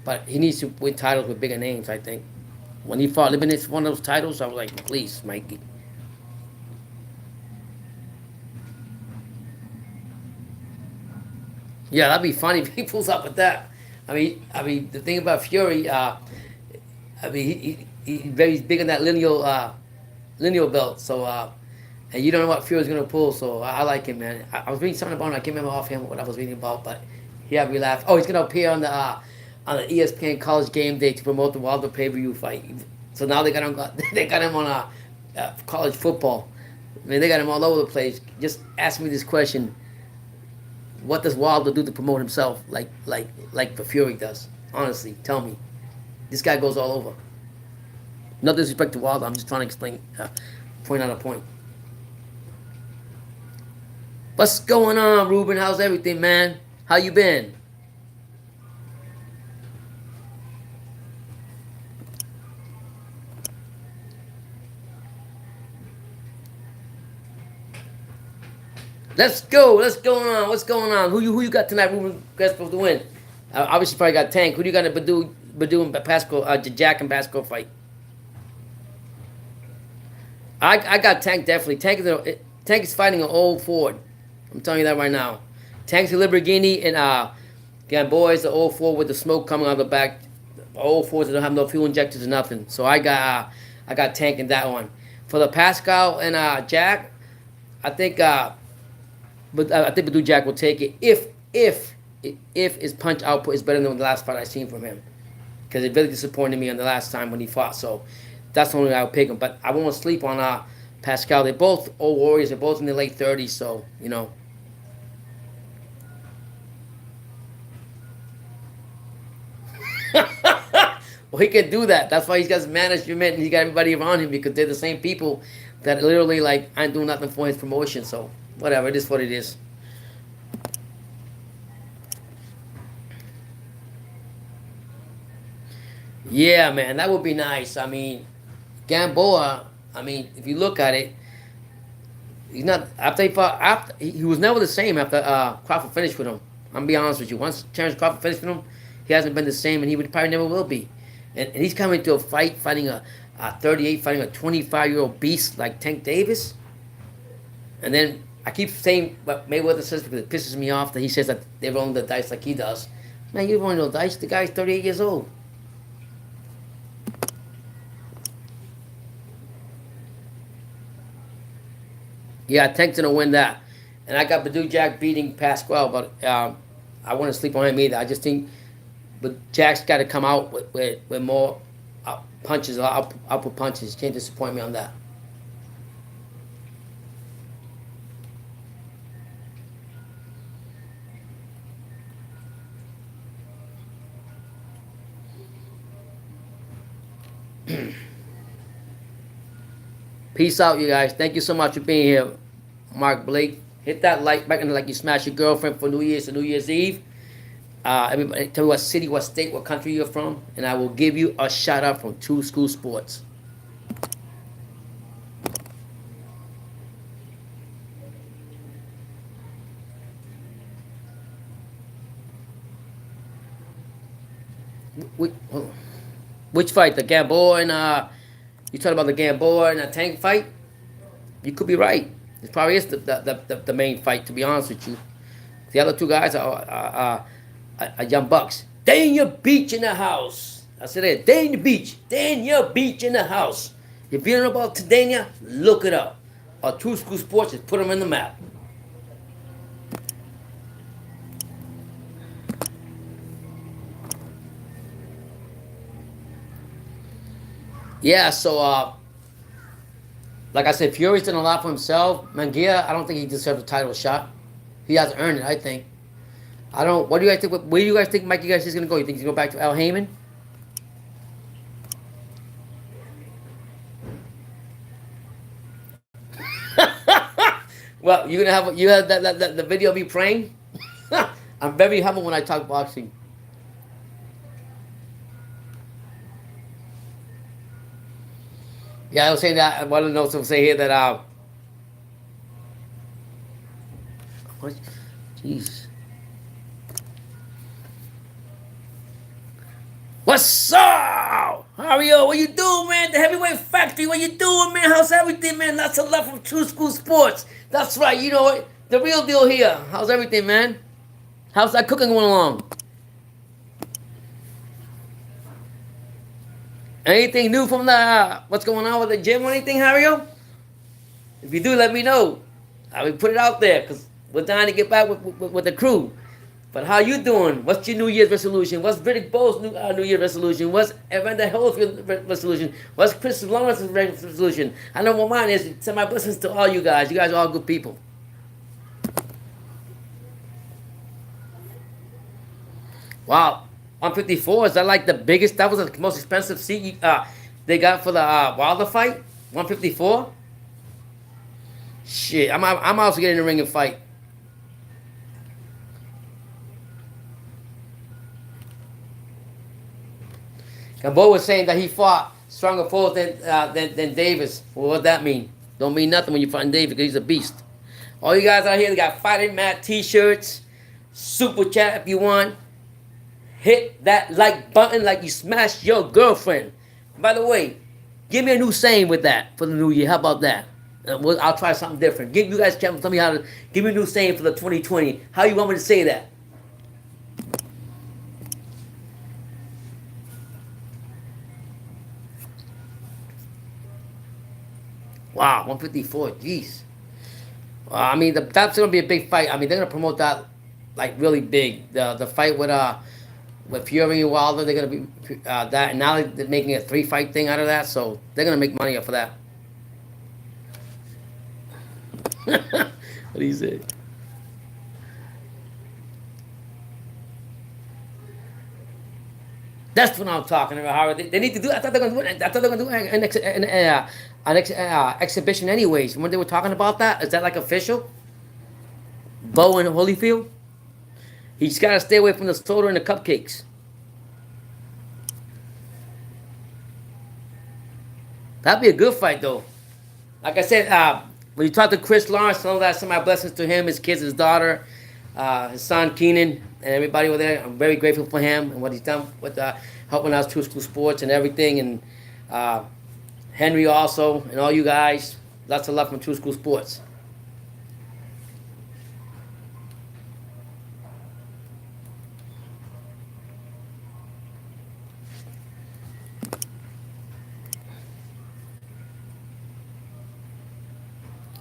But he needs to win titles with bigger names, I think. When he fought Lebanese, one of those titles, I was like, please, Mikey. Yeah, that'd be funny if he pulls up with that. I mean, the thing about Fury, he's very big on that lineal belt. So And you don't know what Fury's gonna pull, so I like him, man. I was reading something about him. I can't remember offhand what I was reading about, but he had me laugh. Oh, he's gonna appear on the ESPN College Game Day to promote the Wilder pay-per-view fight. So now they got him. They got him on college football. I mean, they got him all over the place. Just ask me this question: what does Wilder do to promote himself, like the Fury does? Honestly, tell me. This guy goes all over. No disrespect to Wilder. I'm just trying to explain, point out a point. What's going on, Ruben? How's everything, man? How you been? Let's go. What's going on? What's going on? Who you got tonight? Ruben Guess supposed to win? Obviously, probably got Tank. Who do you got in Badou and Pascal? Jack and Pascal fight. I got Tank definitely. Tank is fighting an old Ford. I'm telling you that right now. Tank's a Lamborghini and Gamboa is the old Ford with the smoke coming out of the back. The old Fords that don't have no fuel injectors or nothing. So I got Tank in that one. For the Pascal and Jack, I think but I think Badou Jack will take it if his punch output is better than the last fight I seen from him, because it really disappointed me on the last time when he fought. So that's the only way I would pick him. But I won't sleep on Pascal. They're both old warriors. They're both in their late 30s. So you know. Well, he can do that. That's why he's got his management and he got everybody around him, because they're the same people that literally like aren't doing nothing for his promotion. So whatever, it is what it is. Yeah, man, that would be nice. I mean, Gamboa. I mean, if you look at it, he's not after he fought. After he was never the same after Crawford finished with him. I'm gonna be honest with you. Once Terrence Crawford finished with him, he hasn't been the same, and he would probably never will be. And he's coming to a fight, fighting a 38, fighting a 25-year-old beast like Tank Davis. And then I keep saying what Mayweather says because it pisses me off that he says that they're rolling the dice like he does. Man, you're rolling the dice. The guy's 38 years old. Yeah, Tank's gonna win that. And I got Badou Jack beating Pascal, but I wouldn't sleep on him either. I just think, but Jack's got to come out with more punches, output punches. Can't disappoint me on that. Peace out, you guys. Thank you so much for being here, Mark Blake. Hit that like button like you smashed your girlfriend for New Year's and New Year's Eve. Everybody, tell me what city, what state, what country you're from, and I will give you a shout out from Two School Sports. Which fight? The Gamboa and you talking about the Gamboa and a Tank fight? You could be right. It probably is the main fight. To be honest with you, the other two guys are young bucks. Daniel Beach in the house. I said it. Daniel Beach. Daniel Beach in the house. If you don't know about Daniel, look it up. Or Two School Sports, just put them in the map. Yeah, so like I said, Fury's done a lot for himself. Mangia, I don't think he deserves a title shot. He hasn't earned it, I think. I don't. What do you guys think? Where do you guys think Mikey Garcia is going to go? You think he's going to go back to Al Heyman? Well, you have that the video of me praying. I'm very humble when I talk boxing. Yeah, I was saying that. I want to know some say here that what? Jeez. What's up? Mario, what you doing, man? The Heavyweight Factory, what you doing, man? How's everything, man? Lots of love from True School Sports. That's right, you know it. The real deal here. How's everything, man? How's that cooking going along? Anything new from the what's going on with the gym or anything, Hario? If you do, let me know. I will put it out there because we're dying to get back with the crew. But how you doing? What's your New Year's resolution? What's Riddick Bow's New Year's resolution? What's Evander Holyfield's resolution? What's Chris Lawrence's resolution? I know what mine is. Send my blessings to all you guys. You guys are all good people. Wow, 154, is that like the biggest? That was the most expensive seat they got for the Wilder fight. 154. Shit, I'm also getting in the ring and fight. Gamboa was saying that he fought stronger foes than Davis. Well, what does that mean? Don't mean nothing when you fight Davis because he's a beast. All you guys out here, they got Fighting Matt t-shirts. Super chat if you want. Hit that like button like you smashed your girlfriend. By the way, give me a new saying with that for the new year. How about that? I'll try something different. Give you guys tell me how to give me a new saying for the 2020. How you want me to say that? Wow, 154. Jeez. I mean, that's gonna be a big fight. I mean, they're gonna promote that like really big. The fight with Fury and Wilder, they're gonna be that. And now they're making a 3-fight thing out of that, so they're gonna make money off of that. What do you say? That's what I'm talking about. How they need to do. I thought they're gonna do it. I thought they're gonna do an exhibition anyways. When they were talking about that, is that like official? BOWE and Holyfield. He's got to stay away from the soda and the cupcakes. That'd be a good fight though. Like I said, when you talk to Chris Lawrence, all that, send my blessings to him, his kids, his daughter, his son Keenan, and everybody over there. I'm very grateful for him and what he's done with helping us True School Sports and everything. And Henry also, and all you guys. Lots of love from True School Sports.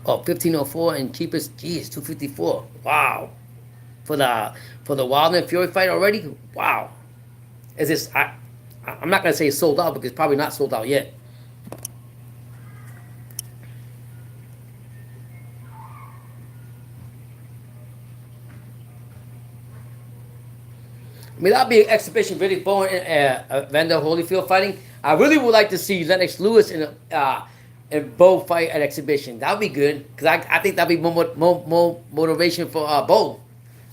Oh, 1504 and cheapest, geez, 254. Wow. For the Wilder and Fury fight already? Wow. Is this I'm not gonna say it's sold out because it's probably not sold out yet. I mean, that'd be an exhibition, really boring. Vander Holyfield fighting. I really would like to see Lennox Lewis in a BOWE fight at exhibition. That'd be good because I think that'd be more motivation for BOWE.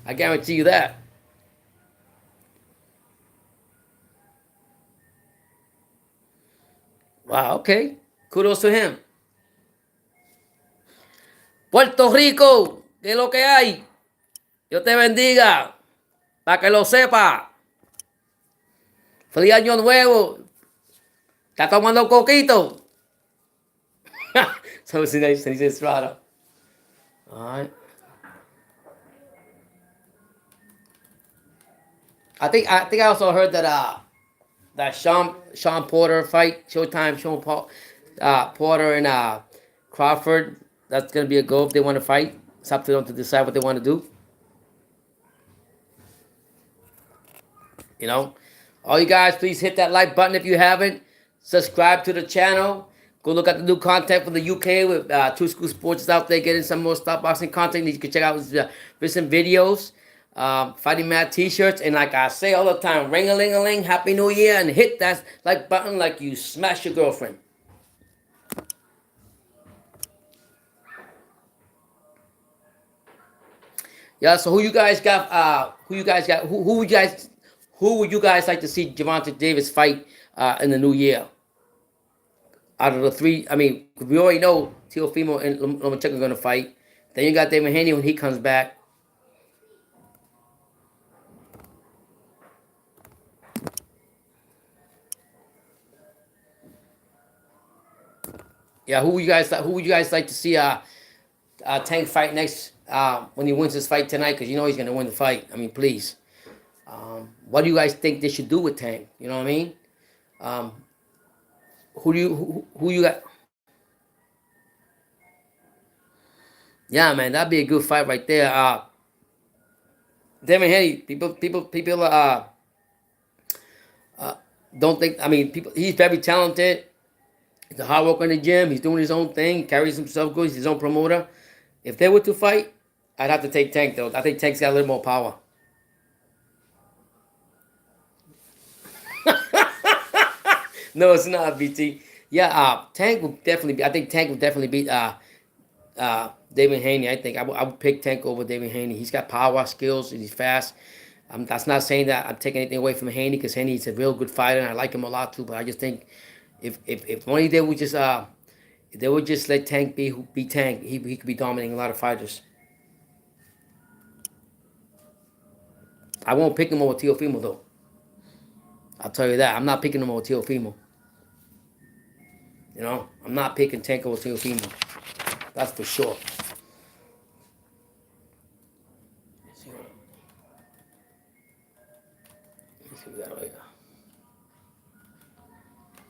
I guarantee you that. Wow. Okay. Kudos to him. Puerto Rico, ¿qué es lo que hay? Dios te bendiga. Para que lo sepa. Feliz año nuevo. ¿Está tomando coquito? So se dice Estrada. Alright. I think I also heard that Sean Porter fight, Showtime Porter and Crawford. That's gonna be a go if they want to fight. It's up to them to decide what they want to do. You know, all you guys, please hit that like button if you haven't. Subscribe to the channel. Go look at the new content from the UK with True School Sports out there getting some more stop boxing content. You can check out his recent videos, Fighting Mad t-shirts, and like I say all the time, ring-a-ling-a-ling, Happy New Year, and hit that like button like you smash your girlfriend. Yeah, so who you guys got? Who you guys got? Who would you guys like to see Gervonta Davis fight in the new year? Out of the three, I mean, we already know Teofimo and Lomachenko are going to fight. Then you got David Haney when he comes back. Yeah, who would you guys like to see Tank fight next when he wins his fight tonight? Because you know he's going to win the fight. I mean, please. What do you guys think they should do with Tank? You know what I mean? Who you got? Yeah, man, that'd be a good fight right there. Devin Haney, people don't think. I mean, people. He's very talented. He's a hard worker in the gym. He's doing his own thing. Carries himself good. He's his own promoter. If they were to fight, I'd have to take Tank though. I think Tank's got a little more power. No, it's not BT. Yeah, Tank will definitely. I think Tank will definitely beat David Haney. I would pick Tank over David Haney. He's got power, skills, and he's fast. That's not saying that I'm taking anything away from Haney because Haney's a real good fighter and I like him a lot too. But I just think if only they would just if they would just let Tank be Tank, he could be dominating a lot of fighters. I won't pick him over Teofimo though. I'll tell you that. I'm not picking him over Teofimo. You know, I'm not picking Tank over Teofimo. That's for sure.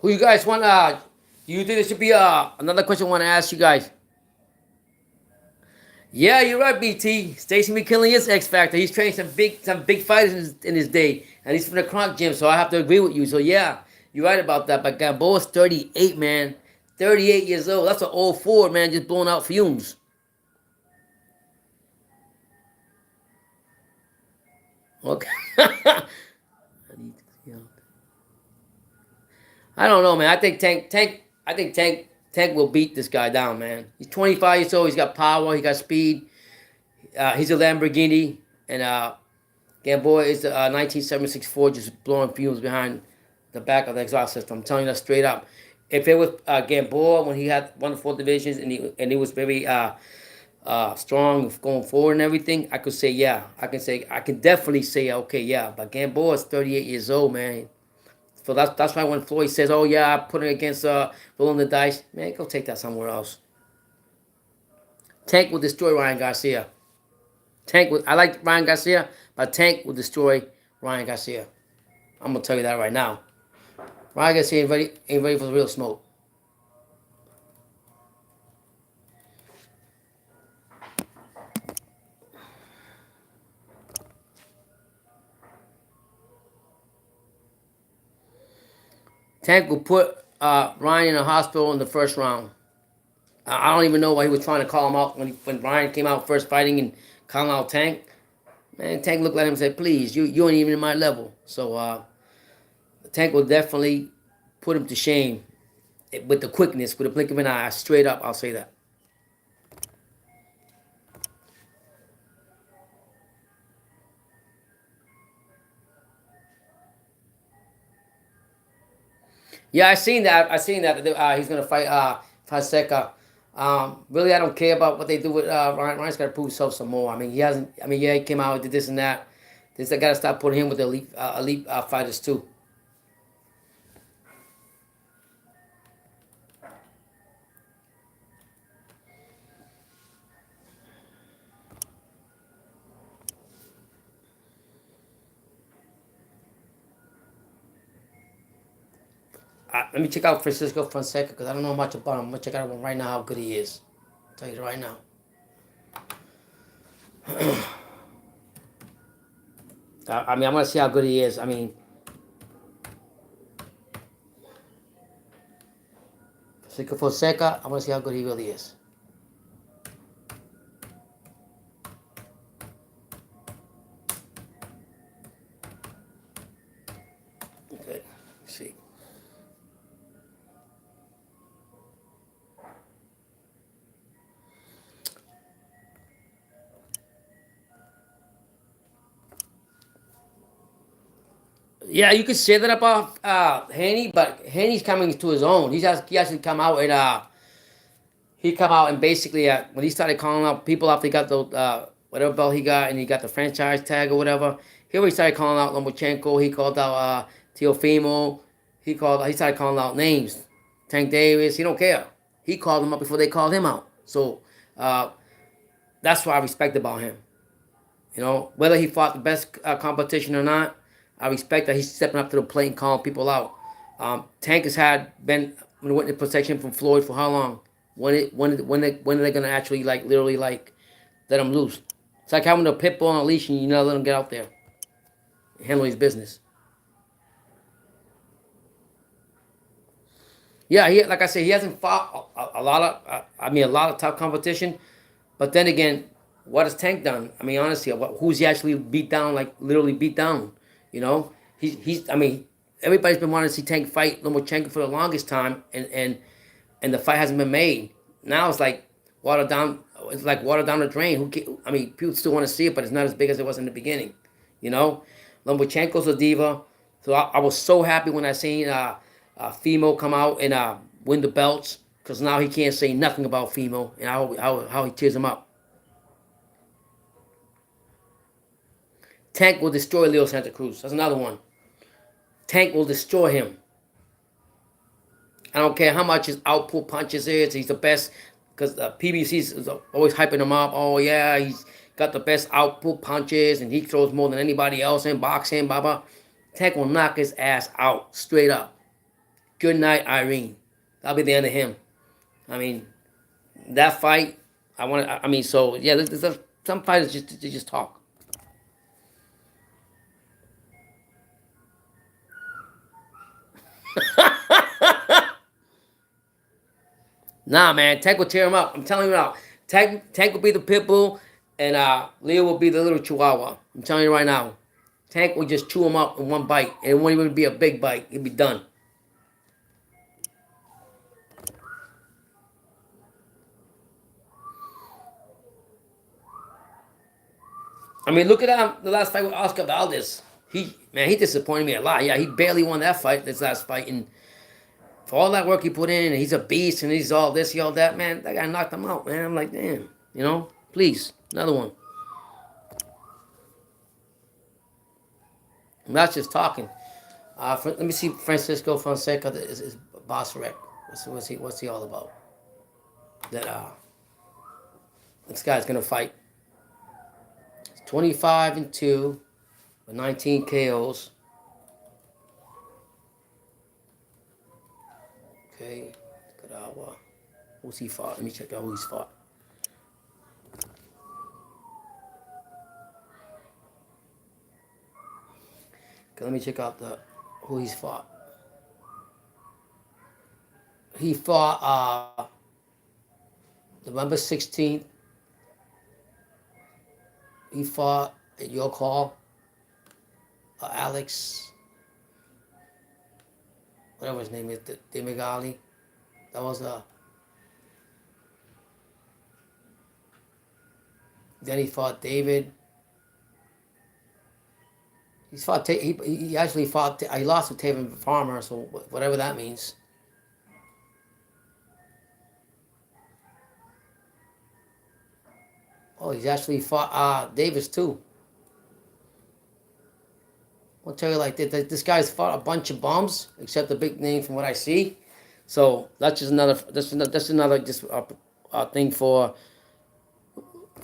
Who you guys want? Do you think there should be another question I want to ask you guys? Yeah, you're right, BT. Stacy McKinley is X Factor. He's trained some big fighters in his day, and he's from the Kronk gym. So I have to agree with you. So yeah, you're right about that. But Gamboa's 38, man. 38 years old. That's an old Ford, man, just blowing out fumes. Okay. I don't know, man. I think Tank will beat this guy down, man. He's 25 years old. He's got power. He got speed. He's a Lamborghini, and Gamboa is the 1976 Ford, just blowing fumes behind the back of the exhaust system. I'm telling you that straight up. If it was Gamboa when he had won the four divisions and he was very strong going forward and everything, I could say yeah. I can definitely say okay, yeah. But Gamboa is 38 years old, man. So that's why when Floyd says, "Oh yeah, I put it against rolling the dice," man, go take that somewhere else. Tank will destroy Ryan Garcia. I like Ryan Garcia, but Tank will destroy Ryan Garcia. I'm gonna tell you that right now. Ryan Garcia ain't ready for the real smoke. Tank will put Ryan in a hospital in the first round. I don't even know why he was trying to call him out when Ryan came out first fighting and calling out Tank. Man, Tank looked at him and said, "Please, you ain't even in my level." So Tank will definitely put him to shame with the quickness, with the blink of an eye. Straight up, I'll say that. Yeah, I seen that he's gonna fight Fonseca. Really, I don't care about what they do with Ryan. Ryan's got to prove himself some more. I mean, he hasn't. I mean, yeah, he came out and did this and that. I got to stop putting him with the elite fighters too. Let me check out Francisco Fonseca because I don't know much about him. I'm gonna check out him right now how good he is. I'll tell you right now. I mean, I'm gonna see how good he is. I mean, Francisco Fonseca. I'm gonna see how good he really is. Okay, let's see. Yeah, you could say that about Haney, but Haney's coming to his own. He actually come out and he come out and basically when he started calling out people after he got the whatever belt he got and he got the franchise tag or whatever, he already started calling out Lomachenko. He called out Teofimo. He started calling out names. Tank Davis. He don't care. He called them up before they called him out. So uh, that's what I respect about him. You know, whether he fought the best competition or not, I respect that he's stepping up to the plate and calling people out. Tank has been in witness protection from Floyd for how long? when are they gonna actually like literally like let him loose? It's like having a pit bull on a leash and you never let him get out there and handle his business. Yeah, like I said, he hasn't fought a lot of a lot of tough competition. But then again, what has Tank done? I mean, honestly, who's he actually beat down? Like literally beat down. You know, he's. I mean, everybody's been wanting to see Tank fight Lomachenko for the longest time, and the fight hasn't been made. Now it's like water down. It's like water down the drain. I mean, people still want to see it, but it's not as big as it was in the beginning. You know, Lomachenko's a diva. So I was so happy when I seen Fimo come out and win the belts because now he can't say nothing about Fimo and how he tears him up. Tank will destroy Leo Santa Cruz. That's another one. Tank will destroy him. I don't care how much his output punches is. He's the best because the PBC is always hyping him up. Oh yeah, he's got the best output punches and he throws more than anybody else in boxing. Blah blah. Tank will knock his ass out straight up. Good night, Irene. That'll be the end of him. I mean, that fight. I mean, so yeah. Some fighters just talk. Nah, man, Tank will tear him up. I'm telling you now. Tank will be the pit bull, and Leo will be the little chihuahua. I'm telling you right now. Tank will just chew him up in one bite, and it won't even be a big bite. He'll be done. I mean, look at the last fight with Oscar Valdez. He disappointed me a lot. Yeah, he barely won that fight, this last fight, and for all that work he put in, and he's a beast, and he's all this, he all that, man. That guy knocked him out, man. I'm like, damn, please, another one. I'm not just talking. Let me see Francisco Fonseca is boss rec. What's he all about? That this guy's gonna fight. 25-2 with 19 KOs. Okay, who's he fought? Let me check out who he's fought. Okay, let me check out who he's fought. He fought November 16th. He fought at your call. Alex, whatever his name is, Demigali. That was Then he fought David. He actually fought. He lost to Taven Farmer, so whatever that means. Oh, he's actually fought Davis too. I'll tell you like this guy's fought a bunch of bums, except the big name from what I see. So that's just another. That's another just thing for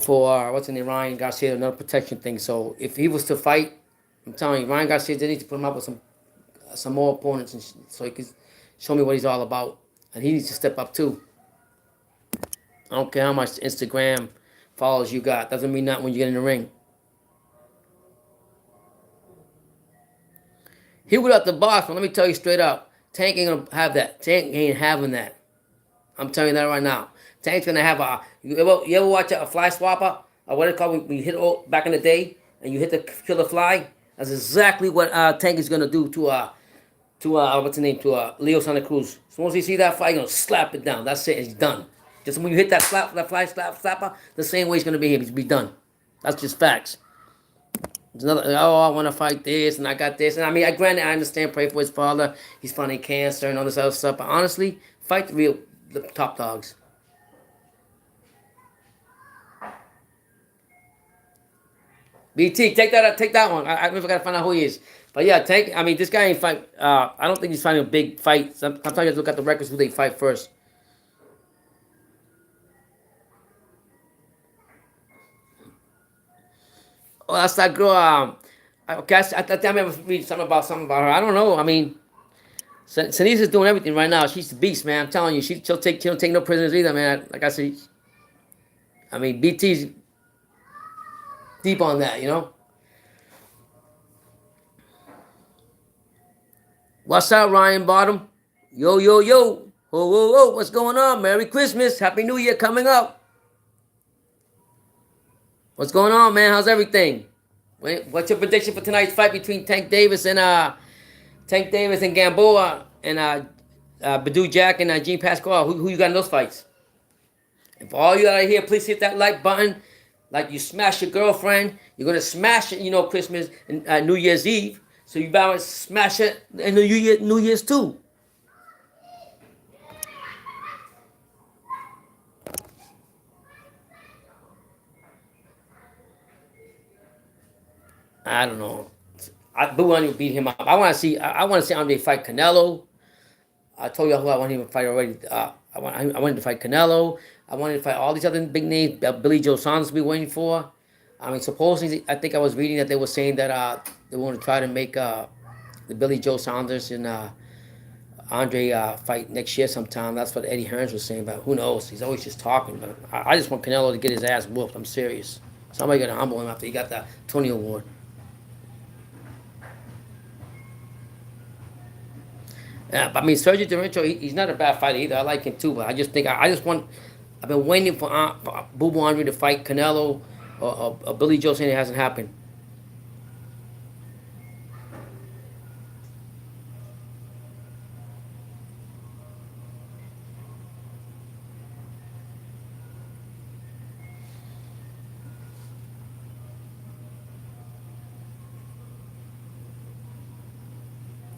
what's in the Ryan Garcia, another protection thing. So if he was to fight, I'm telling you, Ryan Garcia did need to put him up with some more opponents, and so he could show me what he's all about. And he needs to step up too. I don't care how much Instagram followers you got. Doesn't mean nothing when you get in the ring. He would have to box, but let me tell you straight up, Tank ain't gonna have that. Tank ain't having that. I'm telling you that right now. Tank's gonna have a. You ever watch a fly swapper? Or what it called when you hit it back in the day and you hit the killer fly? That's exactly what Tank is gonna do to what's the name, to Leo Santa Cruz. So once he see that fly, he's gonna slap it down. That's it. He's done. Just when you hit that fly slapper, the same way he's gonna be him. He's be done. That's just facts. There's another. Oh, I want to fight this, and I got this, and I mean, granted, I understand. Pray for his father. He's fighting cancer and all this other stuff. But honestly, fight the top dogs. BT, take that one. I never gotta find out who he is. But yeah, Tank. I mean, this guy ain't fight. I don't think he's fighting a big fight. Sometimes you look at the records who they fight first. Oh, that's that girl. Okay, I thought I remember reading something about her. I don't know. I mean, Sanisa's doing everything right now. She's the beast, man. I'm telling you, she don't take no prisoners either, man. Like I said, I mean, BT's deep on that, you know. What's up, Ryan Bottom? Yo, yo, yo. Whoa, whoa, whoa. What's going on? Merry Christmas. Happy New Year coming up. What's going on, man? How's everything? What's your prediction for tonight's fight between Tank Davis and Gamboa and Badou Jack and Jean Pascal? Who you got in those fights? And for all you out here, please hit that like button. Like you smash your girlfriend, you're gonna smash it. You know, Christmas and New Year's Eve. So you better smash it in the New Year's too. I don't know. But want to beat him up. I want to see. I want to see Andre fight Canelo. I told you who I want him to fight already. I wanted to fight Canelo. I wanted to fight all these other big names. Billy Joe Saunders be waiting for. I mean, supposedly, I think I was reading that they were saying that they want to try to make the Billy Joe Saunders and Andre fight next year sometime. That's what Eddie Hearns was saying. But who knows? He's always just talking. But I just want Canelo to get his ass whooped. I'm serious. Somebody got to humble him after he got that Tony Award. Yeah, but I mean, Sergio Derecho, he's not a bad fighter either. I like him too, but I just think I just want. I've been waiting for Boo Boo Andre to fight Canelo or Billy Joe, saying it hasn't happened.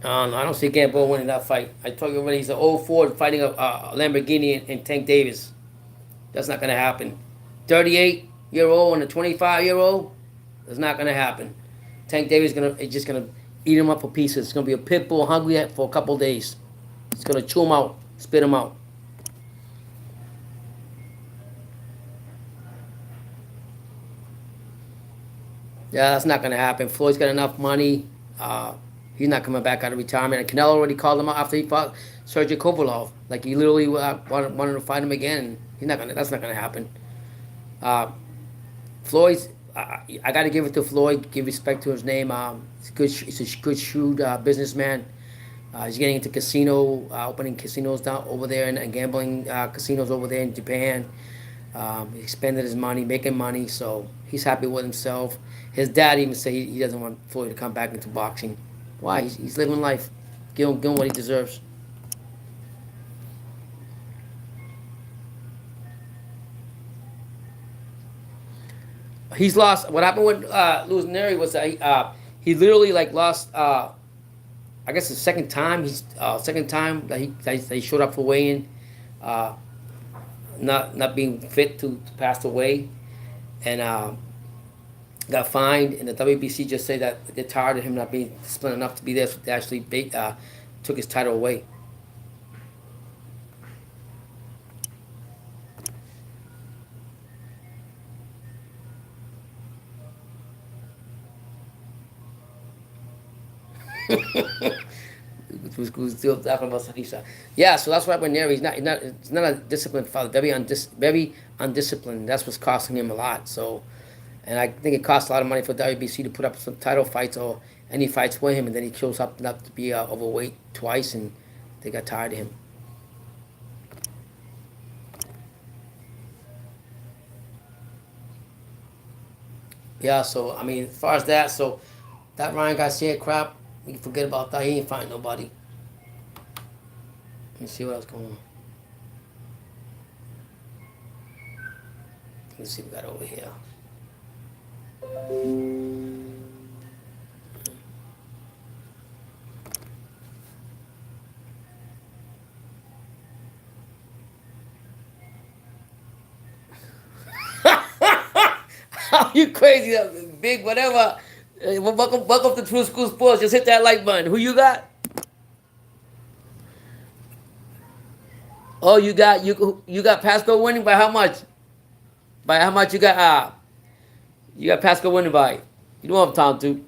I don't see Gamboa winning that fight. I told you already, he's an old Ford fighting a Lamborghini and Tank Davis. That's not going to happen. 38-year-old and a 25-year-old, that's not going to happen. Tank Davis is just gonna eat him up for pieces. It's gonna be a pit bull hungry for a couple days. It's gonna chew him out, spit him out. Yeah, that's not gonna happen. Floyd's got enough money. He's not coming back out of retirement. And Canelo already called him out after he fought Sergey Kovalev. Like he literally wanted to fight him again. He's not gonna. That's not gonna happen. Uh, Floyd's. I got to give it to Floyd. Give respect to his name. He's good. He's a good, shrewd businessman. He's getting into casino, opening casinos down over there and gambling casinos over there in Japan. He expended his money, making money, so he's happy with himself. His dad even said he doesn't want Floyd to come back into boxing. Why? He's living life. Give him what he deserves. He's lost. What happened with Louis Neri was that he literally like lost. I guess the second time second time that he showed up for weigh-in, uh, not being fit to pass away, and got fined. And the WBC just said that they're tired of him not being disciplined enough to be there. So they actually took his title away. Who's still talking about Sanisa. Yeah, so that's why when Neri, he's not a disciplined father. Very undisciplined. That's what's costing him a lot. So, and I think it costs a lot of money for WBC to put up some title fights or any fights for him, and then he shows up not to be overweight twice, and they got tired of him. Yeah, so I mean, as far as that, so that Ryan Garcia crap, we can forget about that. He ain't fighting nobody. Let's see what else going on. Let's see what we got over here. You crazy, big whatever. Welcome to True School Sports. Just hit that like button. Who you got? Oh, you got Pascal winning by how much? By how much you got? You got Pascal winning by. You don't have time to.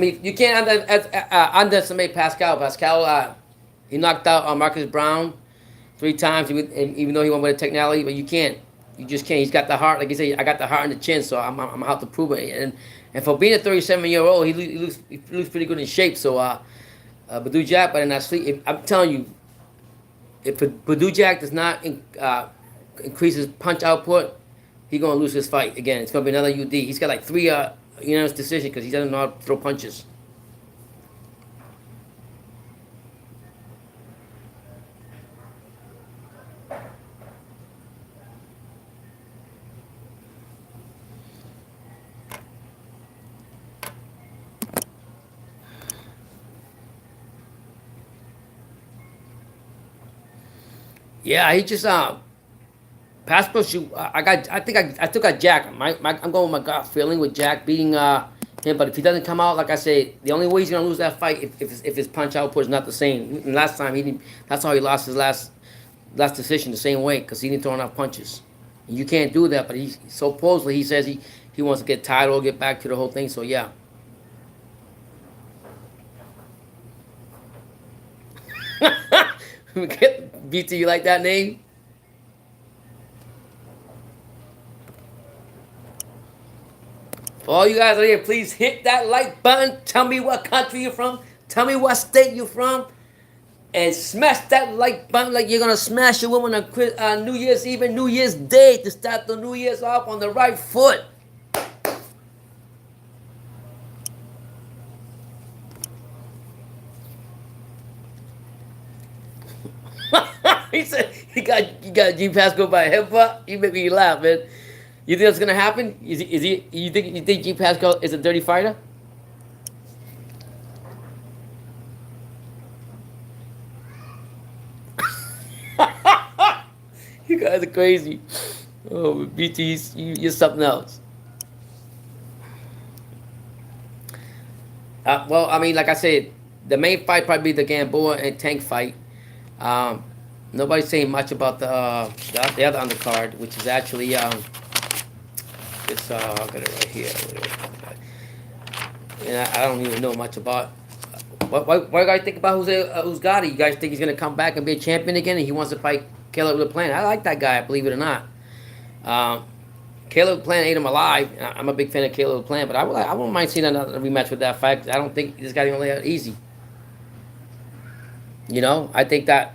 mean, you can't underestimate Pascal. Pascal, he knocked out Marcus Brown 3 times, even though he went with a technicality, but you can't. You just can't. He's got the heart, like you say. I got the heart and the chin, so I'm gonna have to prove it. And for being a 37-year-old, he looks pretty good in shape. So Badou Jack, but in that sleep, I'm telling you, if Badou Jack does not increase his punch output, he's gonna lose this fight again. It's gonna be another UD. He's got like 3 unanimous decision because he doesn't know how to throw punches. Yeah, he just Pascal shoot. I took a Jack. I'm going with my gut feeling with Jack beating him. But if he doesn't come out, like I said, the only way he's gonna lose that fight if his punch output is not the same. And last time he didn't. That's how he lost his last decision the same way because he didn't throw enough punches. And you can't do that. But he supposedly he says he wants to get tired or get back to the whole thing. So yeah. BT, you like that name? For all you guys out here, please hit that like button. Tell me what country you're from. Tell me what state you're from. And smash that like button like you're going to smash your woman on New Year's Eve and New Year's Day to start the New Year's off on the right foot. He said you got G Pascal by a headbutt. You make me laugh, man. You think that's gonna happen? You think G Pascal is a dirty fighter? You guys are crazy. Oh, BT, you're something else. Well, I mean, like I said, the main fight probably be the Gamboa and Tank fight. Nobody's saying much about the other undercard, which is actually this. I got it right here. And I don't even know much about. What do you guys think about who's got it? You guys think he's gonna come back and be a champion again, and he wants to fight Caleb LaPlante? I like that guy, believe it or not. Caleb LaPlante ate him alive. I'm a big fan of Caleb LaPlante, but I wouldn't mind seeing another rematch with that fight. I don't think this guy's gonna lay out easy. You know, I think that.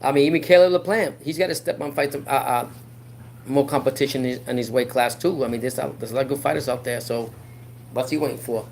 I mean, even Caleb LaPlante, he's got to step on fight some more competition in his weight class too. I mean, there's a lot of good fighters out there. So, what's he waiting for?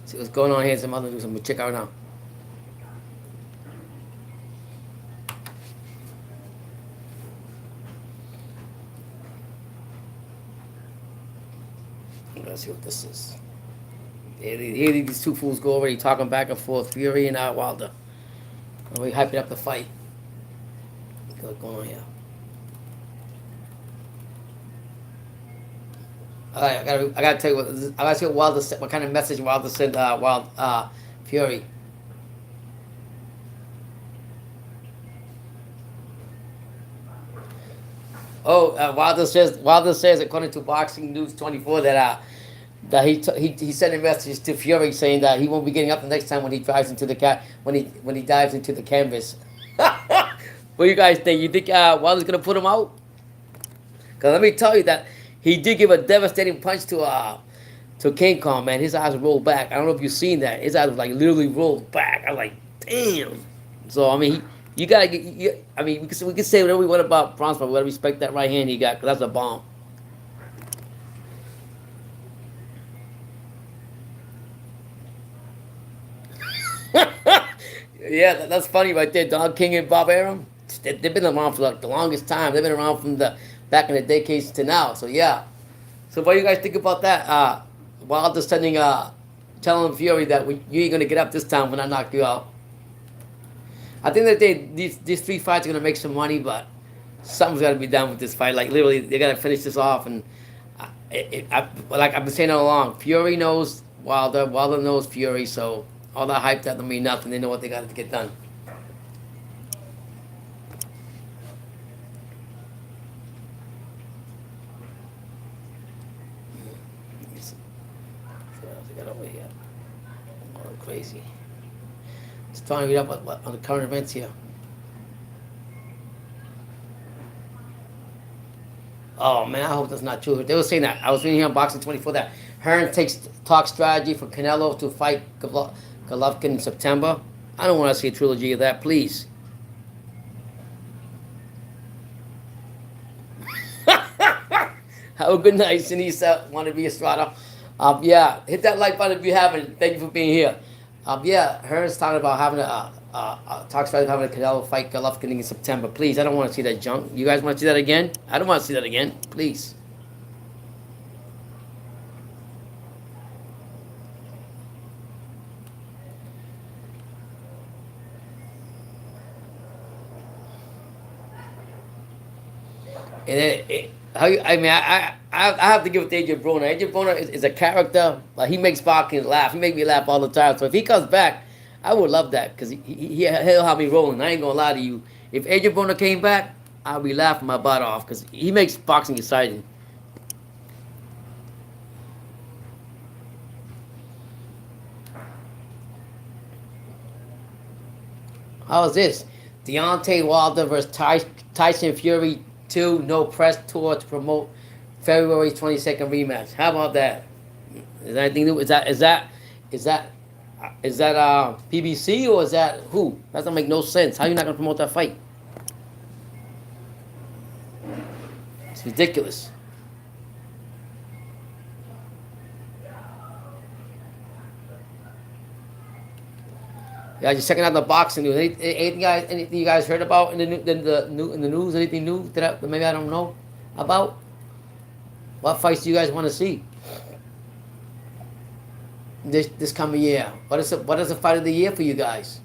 See what's going on here. Some other news. I'm gonna check out now. Let's see what this is. Here these two fools go already talking back and forth. Fury and Wilder. We hyping up the fight. What's going on here? I gotta tell you I gotta see what Wilder said, what kind of message Wilder sent Fury. Oh, Wilder says according to Boxing News 24 that he sent a message to Fury saying that he won't be getting up the next time when he drives into the when he dives into the canvas. What do you guys think? You think Wilder's gonna put him out? Cause let me tell you that. He did give a devastating punch to King Kong, man. His eyes rolled back. I don't know if you've seen that. His eyes like literally rolled back. I'm like, damn. So I mean, you gotta get. I mean, we can say whatever we want about Bronze, but we gotta respect that right hand he got, cause that's a bomb. Yeah, that's funny right there. Don King and Bob Arum. They've been around for like the longest time. They've been around from the back in the decades to now. So yeah. So what do you guys think about that? Wilder sending telling Fury that you ain't gonna get up this time when I knock you out. I think that these three fights are gonna make some money, but something's got to be done with this fight. Like literally, they gotta finish this off. And like I've been saying all along, Fury knows Wilder, Wilder knows Fury. So all that hype that don't mean nothing. They know what they got to get done. What else I got over here? Oh, crazy. It's trying to read up on the current events here. Oh man, I hope that's not true. They were saying that I was reading here on Boxing 24 that Hearn talk strategy for Canelo to fight Golovkin in September. I don't want to see a trilogy of that, please. Have a good night, Sinisa. Want to be a Strata? Yeah, hit that like button if you haven't. Thank you for being here. Yeah, Hearn's talking about having talks about having a Canelo fight Golovkin in September. Please, I don't want to see that junk. You guys want to see that again? I don't want to see that again. Please. And I have to give it to Adrian Broner. Adrian Broner is a character. Like he makes boxing laugh. He makes me laugh all the time. So if he comes back, I would love that because he'll have me rolling. I ain't gonna lie to you. If Adrian Broner came back, I'll be laughing my butt off because he makes boxing exciting. How is this? Deontay Wilder versus Tyson Fury 2, no press tour to promote February 22nd rematch. How about that? Is that anything new? Is that PBC or is that who? That doesn't make no sense. How are you not gonna promote that fight? It's ridiculous. Yeah, just checking out the boxing news. Anything you guys heard about in the news? Anything new that maybe I don't know about? What fights do you guys want to see this coming year? What is the fight of the year for you guys?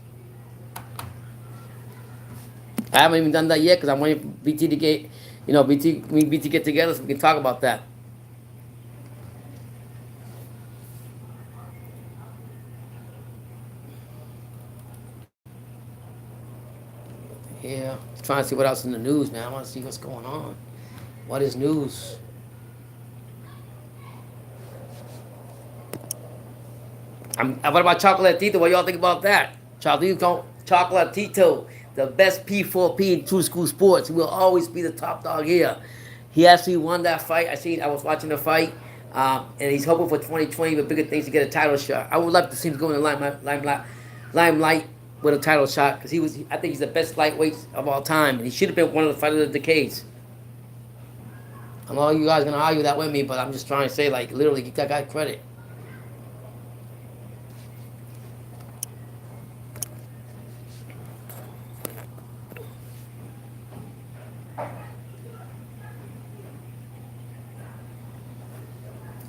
I haven't even done that yet because I'm waiting for BT to get, BT get together so we can talk about that. Yeah, trying to see what else in the news, man. I want to see what's going on. What is news? What about Chocolatito? What y'all think about that? Chocolatito, the best P4P in True School Sports. He will always be the top dog here. He actually won that fight. I was watching the fight, and he's hoping for 2020 with bigger things to get a title shot. I would love to see him go in the limelight with a title shot because I think he's the best lightweight of all time, and he should have been one of the fighters of the decades. I know you guys are gonna argue that with me, but I'm just trying to say, like, literally, give that guy credit.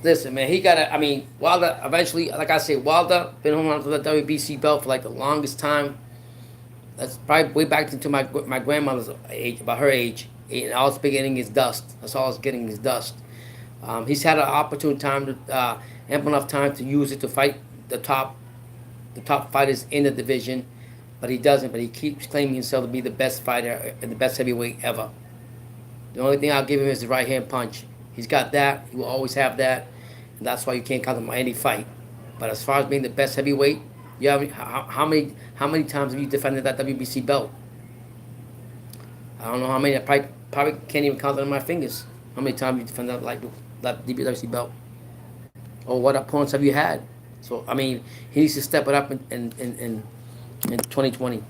Listen, man, Wilder eventually, like I said, Wilder been holding on to the WBC belt for like the longest time. That's probably way back into my grandmother's age, about her age. And all it's getting is dust. That's all it's getting is dust. He's had an opportune time ample enough time to use it to fight the top fighters in the division, but he doesn't. But he keeps claiming himself to be the best fighter and the best heavyweight ever. The only thing I'll give him is the right hand punch. He's got that. He will always have that. And that's why you can't count him on any fight. But as far as being the best heavyweight, how many times have you defended that WBC belt? I don't know how many. I probably can't even count it on my fingers. How many times you defended that WBC belt? Or what opponents have you had? So, he needs to step it up in 2020.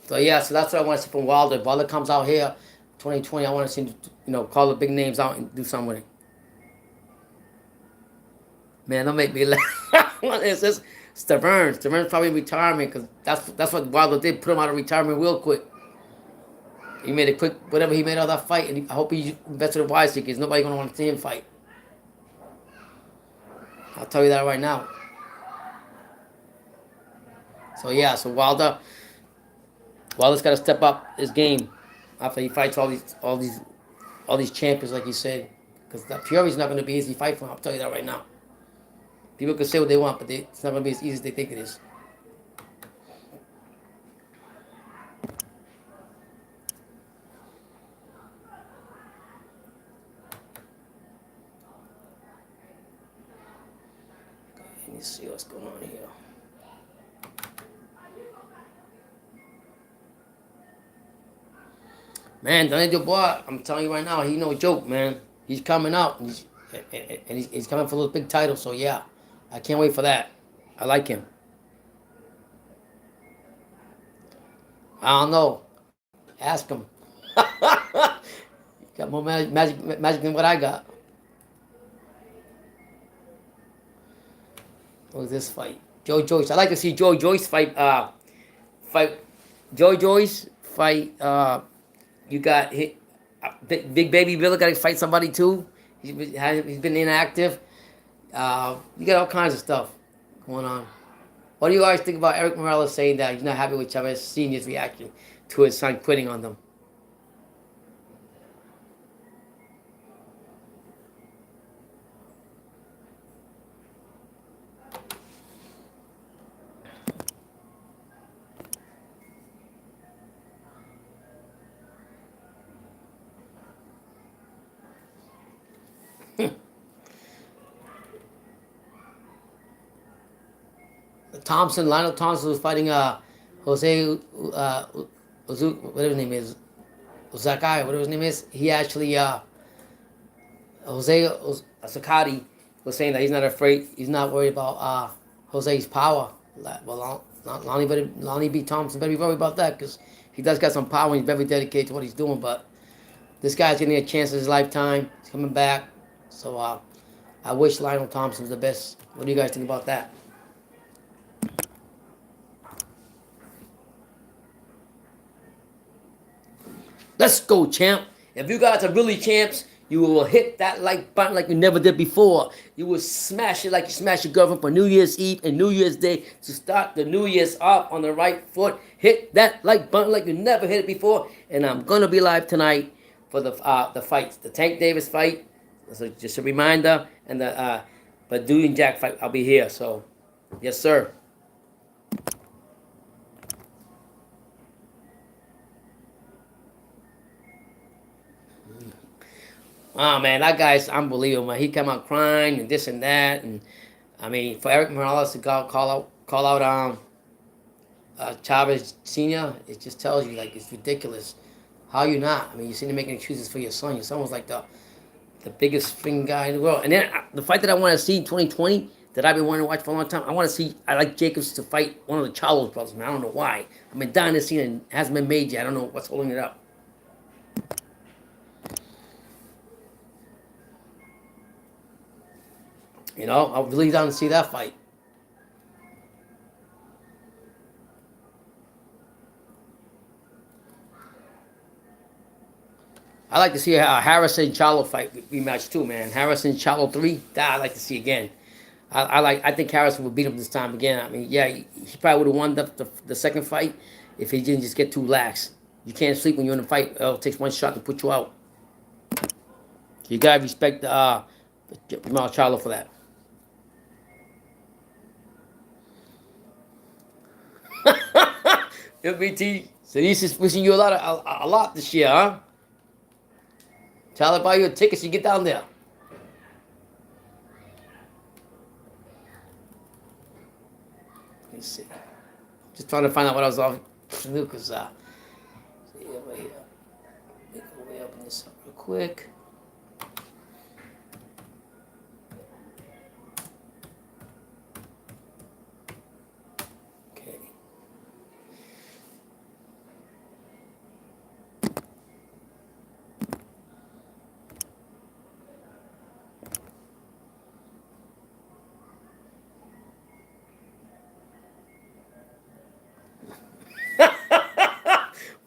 So that's what I want to see from Wilder. If Wilder comes out here, 2020, I want to see him, call the big names out and do something with it. Man, don't make me laugh. It's just Stavern. Stavern's probably in retirement because that's what Wilder did. Put him out of retirement real quick. He made a quick whatever he made out of that fight, and I hope he invested wisely because nobody gonna want to see him fight. I'll tell you that right now. So yeah, so Wilder's got to step up his game after he fights all these champions, like you said, because Fury's not going to be easy fight for him. I'll tell you that right now. People can say what they want, but it's not going to be as easy as they think it is. Let me see what's going on here. Man, Donnie Dubois, I'm telling you right now, he no joke, man. He's coming up, and he's coming for those big titles. So yeah, I can't wait for that. I like him. I don't know. Ask him. Got more magic than what I got. What was this fight? Joe Joyce. I like to see Joe Joyce fight. Joe Joyce fight. You got Big Baby Bill got to fight somebody too. He's been inactive. You got all kinds of stuff going on. What do you guys think about Eric Morales saying that he's not happy with Chavez Sr.'s reaction to his son quitting on them? Lionel Thompson was fighting Jose whatever his name is, Zakai, whatever his name is. He actually Jose Sakati was saying that he's not afraid, he's not worried about Jose's power. Well, Lonnie B. Thompson better be worried about that because he does got some power and he's very dedicated to what he's doing. But this guy's getting a chance in his lifetime. He's coming back. So I wish Lionel Thompson's the best. What do you guys think about that? Let's go, champ. If you guys are really champs, you will hit that like button like you never did before. You will smash it like you smash your girlfriend for New Year's Eve and New Year's Day to start the New Year's off on the right foot. Hit that like button like you never hit it before. And I'm going to be live tonight for the fights. The Tank Davis fight. So just a reminder. And the Badou and Jack fight. I'll be here. So, yes, sir. Oh man, that guy's unbelievable. Man. He came out crying and this and that, and I mean, for Eric Morales to call out Chavez Senior, it just tells you like it's ridiculous. How you not? I mean, you seem to making excuses for your son. Your son was like the biggest freaking guy in the world. And then the fight that I want to see in 2020 that I've been wanting to watch for a long time. I want to see. I like Jacobs to fight one of the Charlos brothers. Man, I don't know why. I've been dying to see it and it hasn't been made yet. I don't know what's holding it up. You know, I'm really down to see that fight. I like to see a Harrison Charlo fight rematch too, man. Harrison Charlo 3, that I'd like to see again. I think Harrison would beat him this time again. I mean, yeah, he probably would have won the second fight if he didn't just get too lax. You can't sleep when you're in a fight. It takes one shot to put you out. You gotta respect Jamal Charlo for that. BT, so he's wishing you a lot this year, huh? Tell her buy you a ticket so you get down there. Let me see. Just trying to find out what I was off to do because see over here. Let me go way up in this real quick.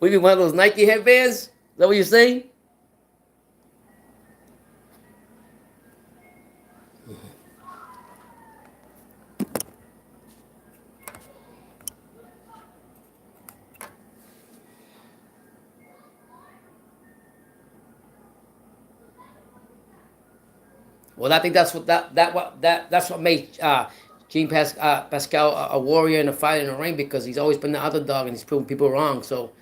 We be one of those Nike headbands? Is that what you're saying? Well, I think that's what made Pascal a warrior and a fighter in the ring because he's always been the underdog and he's proven people wrong. So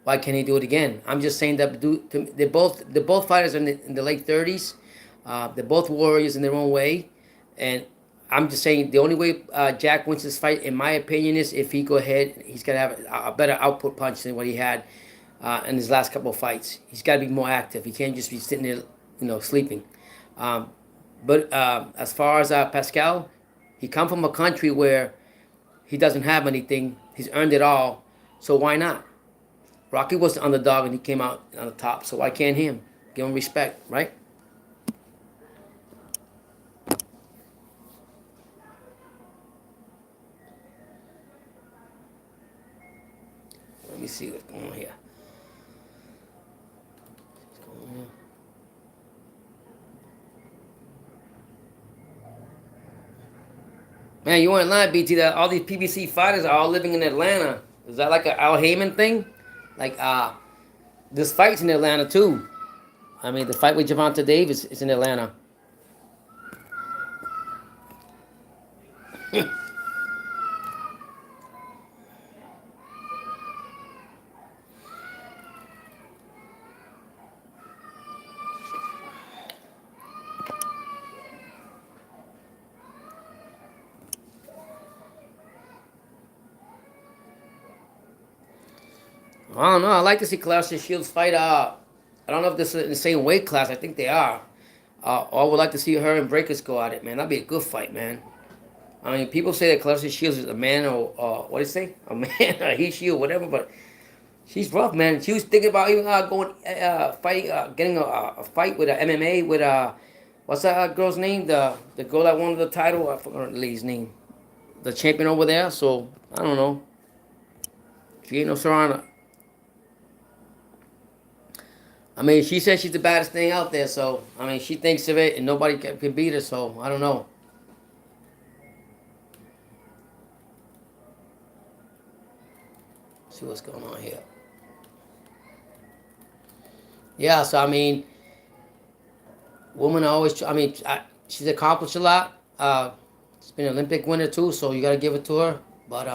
why can't he do it again? I'm just saying that they're both fighters in the late 30s. They're both warriors in their own way, and I'm just saying the only way Jack wins this fight, in my opinion, is if he go ahead. He's got to have a better output punch than what he had in his last couple of fights. He's got to be more active. He can't just be sitting there, sleeping. Um, but as far as Pascal, he come from a country where he doesn't have anything. He's earned it all. So why not? Rocky was the underdog and he came out on the top. So why can't him? Give him respect, right? Let me see what's going on here. What's going on here? Man, you weren't lying, BT. That all these PBC fighters are all living in Atlanta. Is that like a Al Heyman thing? Like, this fight's in Atlanta too. I mean, the fight with Gervonta Davis is in Atlanta. I don't know. I like to see Clarissa Shields fight. I don't know if this is in the same weight class. I think they are. I would like to see her and Breakers go at it, man. That'd be a good fight, man. I mean, people say that Clarissa Shields is a man or what do you say? A man or he, she, or whatever, but she's rough, man. She was thinking about even going fight, getting a fight with a MMA with what's that girl's name? The girl that won the title. I forgot the lady's name. The champion over there. So I don't know. She ain't no Serrano. I mean, she says she's the baddest thing out there. So I mean, she thinks of it, and nobody can beat her. So I don't know. See what's going on here. Yeah, so I mean, women are always. I mean, she's accomplished a lot. She's been an Olympic winner too, so you gotta give it to her. But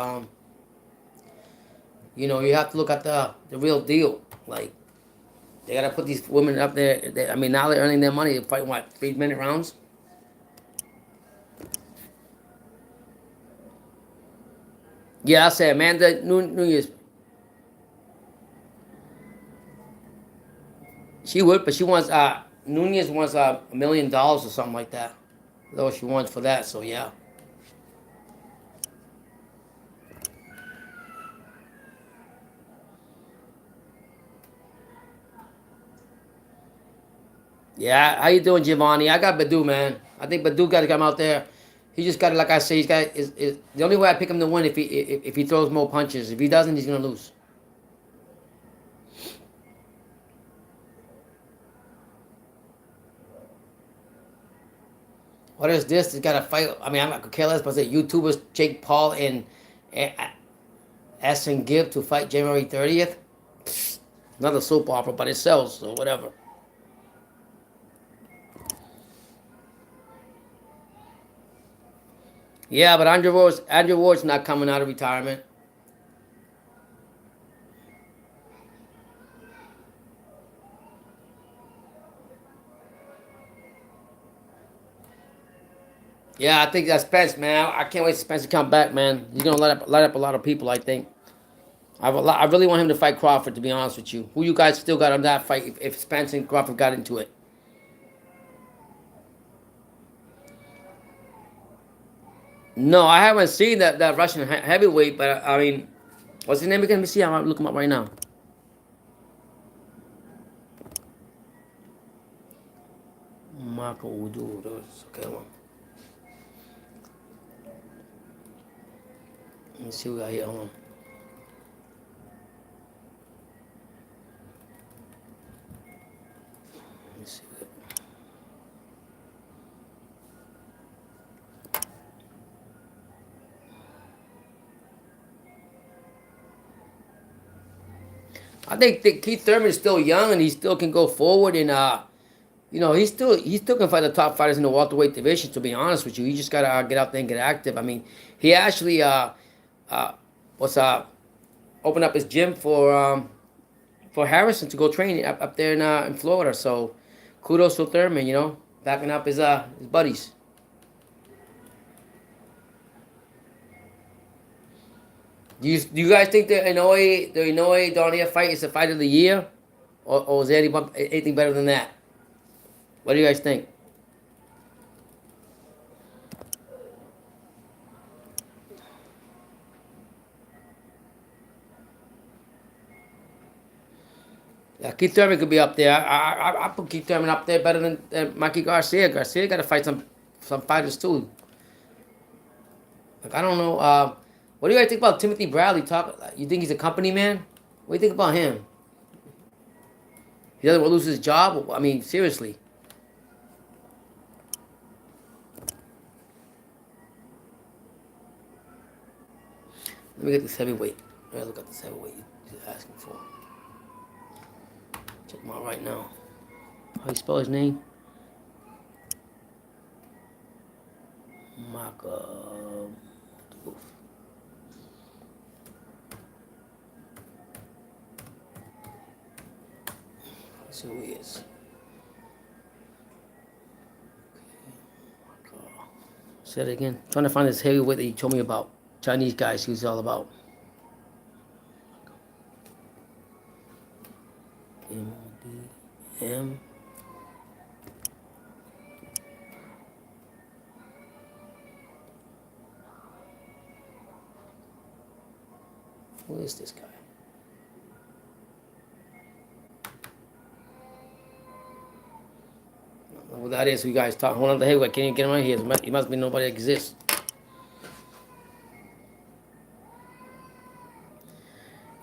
you have to look at the real deal. Like they gotta put these women up there. I mean, now they're earning their money. They're fighting what 3 minute rounds. Yeah, I say Amanda Nunez. She would, but she wants Nunez wants $1 million or something like that. That's what she wants for that. So yeah. Yeah, how you doing, Giovanni? I got Badou, man. I think Badou got to come out there. He just got to, like I say, he's got is the only way I pick him to win if he throws more punches. If he doesn't, he's gonna lose. What is this? He's got to fight. I mean, I'm not careless, but say YouTubers Jake Paul and Aston Gibb to fight January 30th. Another soap opera, but it sells, so whatever. Yeah, but Andrew Ward's not coming out of retirement. Yeah, I think that's Spence, man. I can't wait for Spence to come back, man. He's gonna light up a lot of people. I think. I really want him to fight Crawford. To be honest with you, who you guys still got on that fight if Spence and Crawford got into it? No, I haven't seen that Russian heavyweight, but I mean, what's his name again? Let me see. I'm gonna look him up right now. Marco Udo. Okay, well, let me see what we got here. Hold on. I think that Keith Thurman is still young and he still can go forward and he still can fight the top fighters in the welterweight division. To be honest with you, he just gotta get out there and get active. I mean, he actually uh was opened up his gym for Harrison to go train up there in Florida. So kudos to Thurman, backing up his buddies. Do you guys think the Inoue Donaire fight is the fight of the year, or is there anything better than that? What do you guys think? Yeah, Keith Thurman could be up there. I put Keith Thurman up there better than Mikey Garcia. Garcia got to fight some fighters too. Like I don't know. What do you guys think about Timothy Bradley? You think he's a company man? What do you think about him? He doesn't want to lose his job. I mean, seriously. Let me get this heavyweight. Let me look at this heavyweight you're asking for. Check him out right now. How you spell his name? Maka. Let's see who he is. Okay. Say it again. I'm trying to find this heavyweight that you told me about. Chinese guys, who's all about. M. Who is this guy? Well, that is who you guys talk. Hold on, the heavyweight. Can you get him right here? He must be nobody that exists.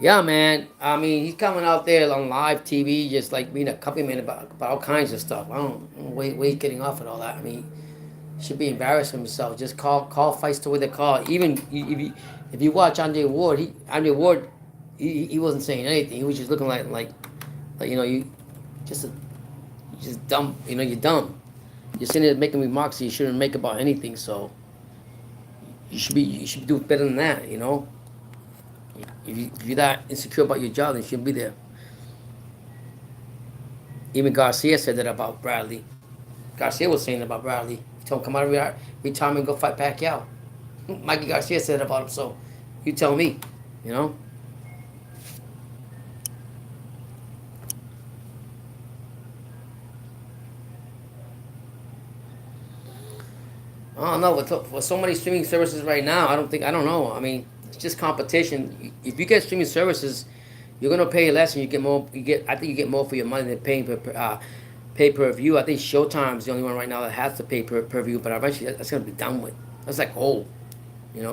Yeah, man. I mean, he's coming out there on live TV, just like being a company man about all kinds of stuff. I don't know where he's getting off with all that. I mean, he should be embarrassing himself. Just call fights the way they call. Even if you watch Andre Ward, he wasn't saying anything. He was just looking like you just dumb. You're dumb. You're sitting there making remarks that you shouldn't make about anything. So you should do better than that. If you're that insecure about your job, then you shouldn't be there. Even Garcia said that about Bradley. Garcia was saying about Bradley. He told him come out of retirement and go fight Pacquiao. Mikey Garcia said about him, so you tell me, I don't know. With so many streaming services right now, I don't know. I mean, it's just competition. If you get streaming services, you're gonna pay less and you get more. I think you get more for your money than paying pay per view. I think Showtime's the only one right now that has to pay per view, but eventually that's gonna be done with. That's like gold.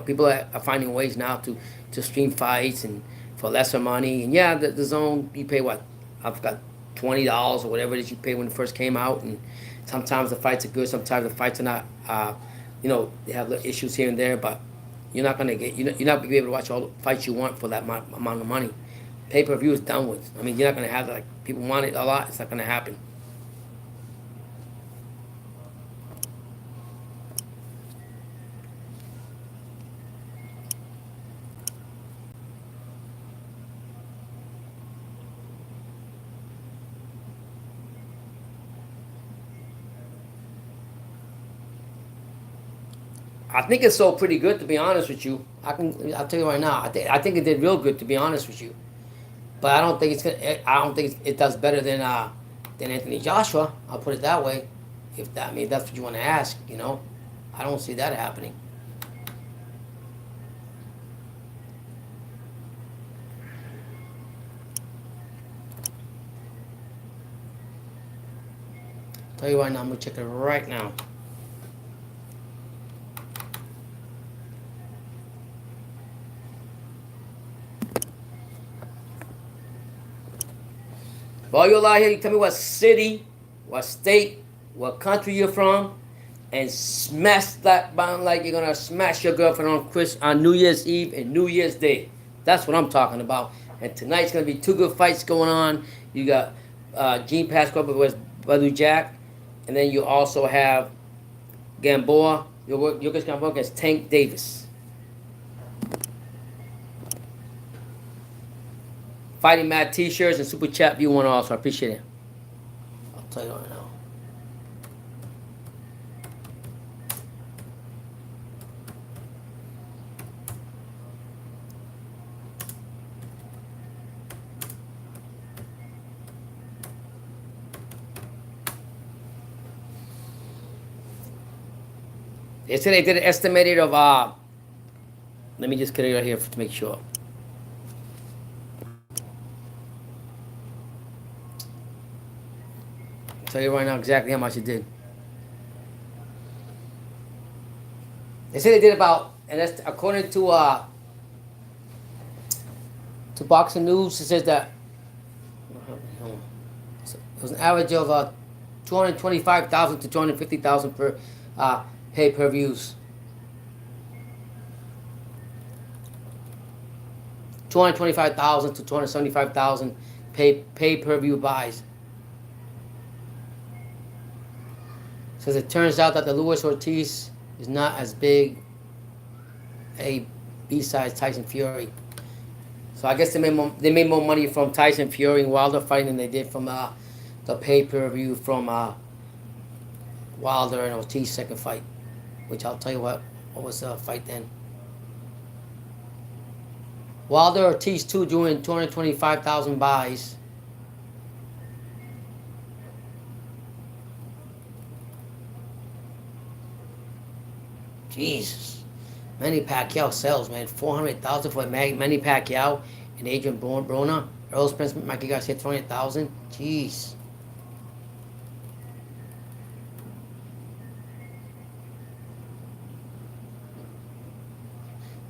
People are finding ways now to stream fights and for lesser money. And yeah, the zone you pay what? I've got $20 or whatever it is you pay when it first came out, and sometimes the fights are good, sometimes the fights are not. They have little issues here and there, but you're not gonna be able to watch all the fights you want for that amount of money. Pay per view is done with. I mean, you're not gonna have like people want it a lot. It's not gonna happen. I think it sold pretty good, to be honest with you. I'll tell you right now. I think it did real good, to be honest with you. But I don't think I don't think it does better than Anthony Joshua. I'll put it that way. If that's what you want to ask, I don't see that happening. Tell you right now, I'm gonna check it right now. While you're out here, you tell me what city, what state, what country you're from, and smash that button like you're gonna smash your girlfriend on New Year's Eve and New Year's Day. That's what I'm talking about. And tonight's going to be two good fights going on. You got Gene Pascal versus Badou Jack. And then you also have Gamboa. Yildiz Gamboa against Tank Davis. Fighting Mad t-shirts and super chat view one also. I appreciate it. I'll tell you right now. They said they did an estimated of let me just get it right here to make sure. I'll tell you right now exactly how much it did. They said they did about, and that's according to Boxing News. It says that it was an average of 225,000 to 250,000 per pay-per-views. 225,000 to 275,000 pay-per-view buys. Says it turns out that the Luis Ortiz is not as big a B-sides Tyson Fury. So I guess they made more money from Tyson Fury and Wilder fighting than they did from the pay-per-view from Wilder and Ortiz second fight. Which I'll tell you what was the fight then. Wilder Ortiz 2 doing 225,000 buys. Jesus. Manny Pacquiao sells, man. 400,000 for Manny Pacquiao and Adrian Broner. Earl Spence, Mikey Garcia, 200,000. Jeez.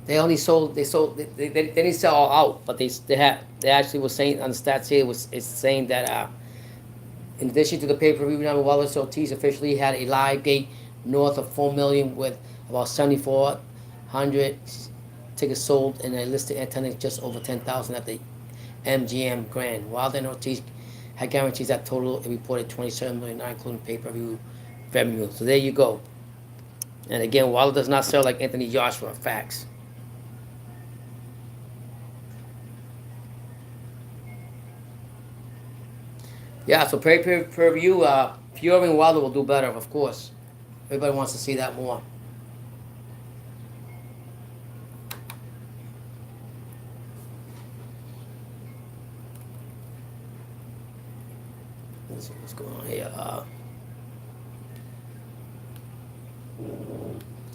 They didn't sell all out, but they actually were saying on the stats here it's saying that in addition to the pay-per-view number, Wilder Ortiz officially had a live gate north of 4 million with about 7,400 tickets sold and a listed attendance just over 10,000 at the MGM Grand. Wilder and Ortiz had guarantees that total it reported 27 million, not including pay-per-view revenue. So there you go. And again, Wilder does not sell like Anthony Joshua. Facts. Yeah, so pay-per-view, Fury and Wilder will do better, of course. Everybody wants to see that more. Let's see what's going on here.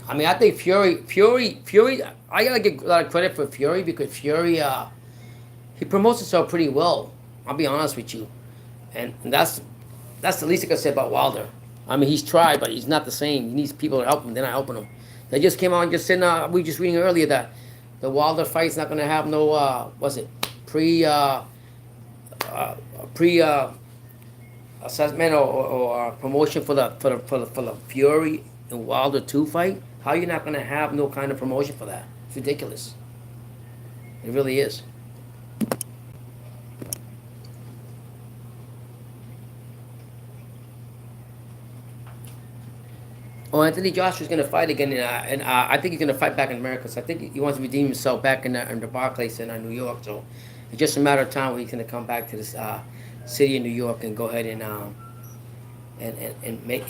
I mean, I think Fury, I gotta give a lot of credit for Fury because Fury, he promotes himself pretty well. I'll be honest with you. And that's the least I can say about Wilder. I mean, he's tried, but he's not the same. He needs people to help him. They're not helping him. They just came out and just said, we were just reading earlier that the Wilder fight's not going to have no, assessment or promotion for the Fury and Wilder 2 fight. How are you not going to have no kind of promotion for that? It's ridiculous. It really is. Oh, Anthony Joshua's going to fight again, and I think he's going to fight back in America. So I think he wants to redeem himself back in the Barclays Center in New York. So it's just a matter of time when he's going to come back to this city in New York and go ahead and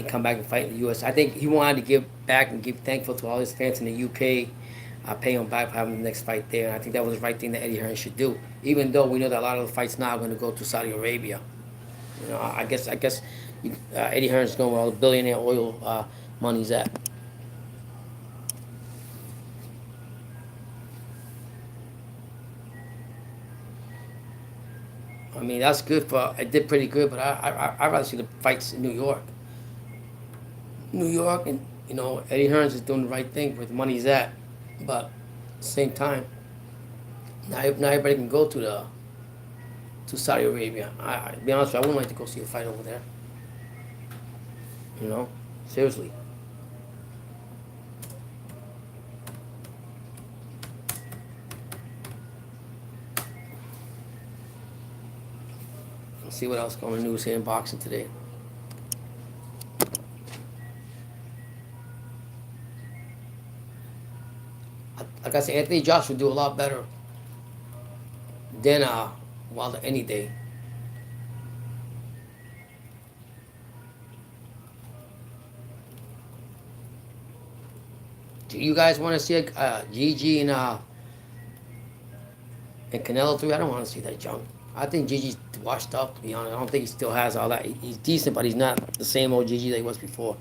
come back and fight in the U.S. I think he wanted to give back and give thankful to all his fans in the U.K. Pay him back for having the next fight there. And I think that was the right thing that Eddie Hearn should do. Even though we know that a lot of the fights now are going to go to Saudi Arabia. You know, I guess Eddie Hearn's going where all the billionaire oil money's at. I mean, that's good for. It did pretty good, but I'd rather see the fights in New York. New York, and you know, Eddie Hearns is doing the right thing where the money's at, but at the same time, now everybody can go to Saudi Arabia. To be honest with you, I wouldn't like to go see a fight over there. You know, seriously. see what else going on in the news here in boxing today. Like I said, Anthony Joshua would do a lot better than Wilder any day. Do you guys want to see Gigi and Canelo 3? I don't want to see that junk. I think Gigi's washed up, to be honest. I don't think he still has all that. He's decent, but he's not the same old Gigi that he was before.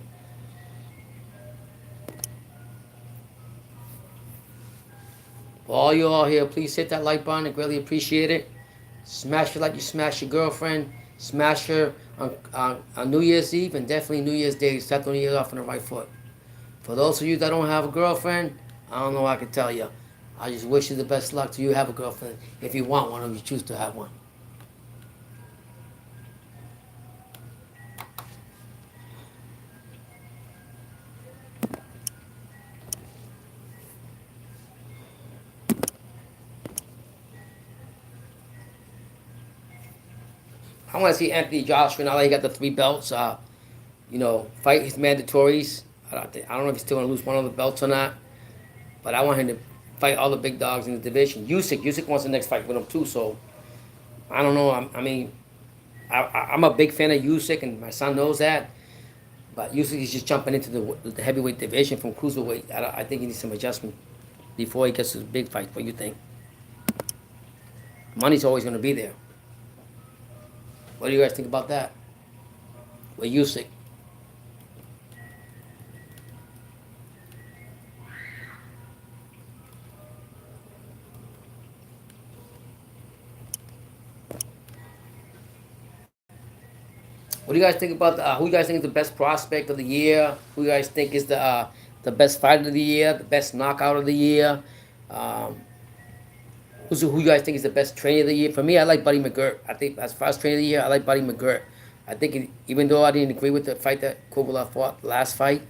For all you all here, please hit that like button. I greatly appreciate it. Smash it like you smash your girlfriend. Smash her on New Year's Eve and definitely New Year's Day. Start the New Year off on the right foot. For those of you that don't have a girlfriend, I don't know what I can tell you. I just wish you the best luck to you have a girlfriend if you want one or you choose to have one. I want to see Anthony Joshua now that he got the 3 belts. Fight his mandatories. I don't know if he's still going to lose one of the belts or not, but I want him to fight all the big dogs in the division. Usyk wants the next fight with him too, so I don't know. I'm a big fan of Usyk, and my son knows that. But Usyk is just jumping into the heavyweight division from cruiserweight. I think he needs some adjustment before he gets to the big fight. What do you think? Money's always going to be there. What do you guys think about that? With Usyk. What do you guys think about who you guys think is the best prospect of the year? Who you guys think is the best fighter of the year, the best knockout of the year? Um, who you guys think is the best trainer of the year? For me, I like Buddy McGirt. I think as far as trainer of the year, I like Buddy McGirt. I think even though I didn't agree with the fight that Kovalev fought last fight,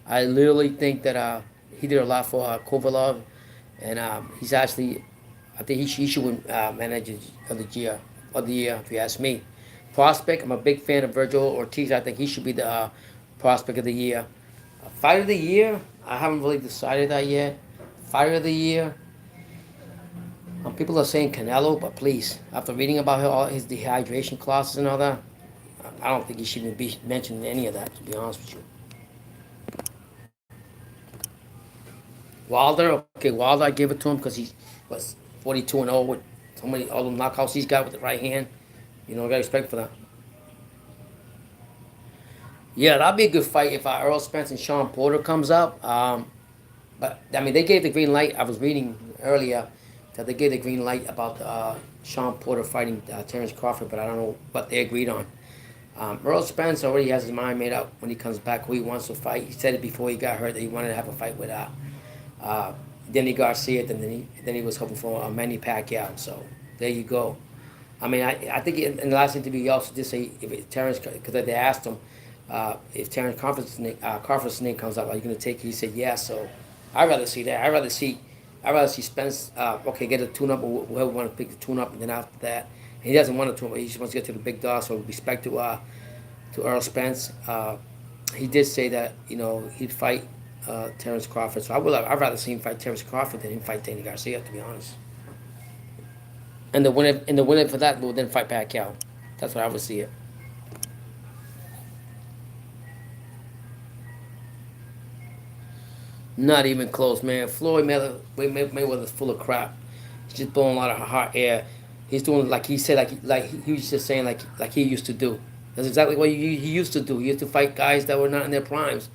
I literally think that he did a lot for Kovalev, and he's actually, I think he should win manager of the year if you ask me. Prospect, I'm a big fan of Virgil Ortiz. I think he should be the prospect of the year. Fight of the year, I haven't really decided that yet. Fight of the year, people are saying Canelo, but please, after reading about all his dehydration clauses and all that, I don't think he should even be mentioned in any of that, to be honest with you. Wilder, I gave it to him because he was 42-0 with so many all the knockouts he's got with the right hand. I got respect for that. Yeah, that'd be a good fight if Earl Spence and Sean Porter comes up. But they gave the green light. I was reading earlier that they gave the green light about Sean Porter fighting Terrence Crawford, but I don't know what they agreed on. Earl Spence already has his mind made up when he comes back who he wants to fight. He said it before he got hurt that he wanted to have a fight with Denny Garcia, and then he was hoping for Manny Pacquiao. So there you go. I think in the last interview he also did say if Terrence, because they asked him if Terrence Crawford's name comes up, are you going to take it? He said yes. So I'd rather see that. I'd rather see Spence get a tune-up, or whoever want to pick the tune-up, and then after that, and he doesn't want a tune-up. He just wants to get to the big dog. So respect to Earl Spence. He did say that he'd fight Terrence Crawford. So I'd rather see him fight Terrence Crawford than him fight Danny Garcia, to be honest. And the winner for that will then fight Pacquiao. That's what I would see it. Not even close, man. Floyd Mayweather's full of crap. He's just blowing a lot of hot air. He's doing like he said, like he was just saying like he used to do. That's exactly what he used to do. He used to fight guys that were not in their primes.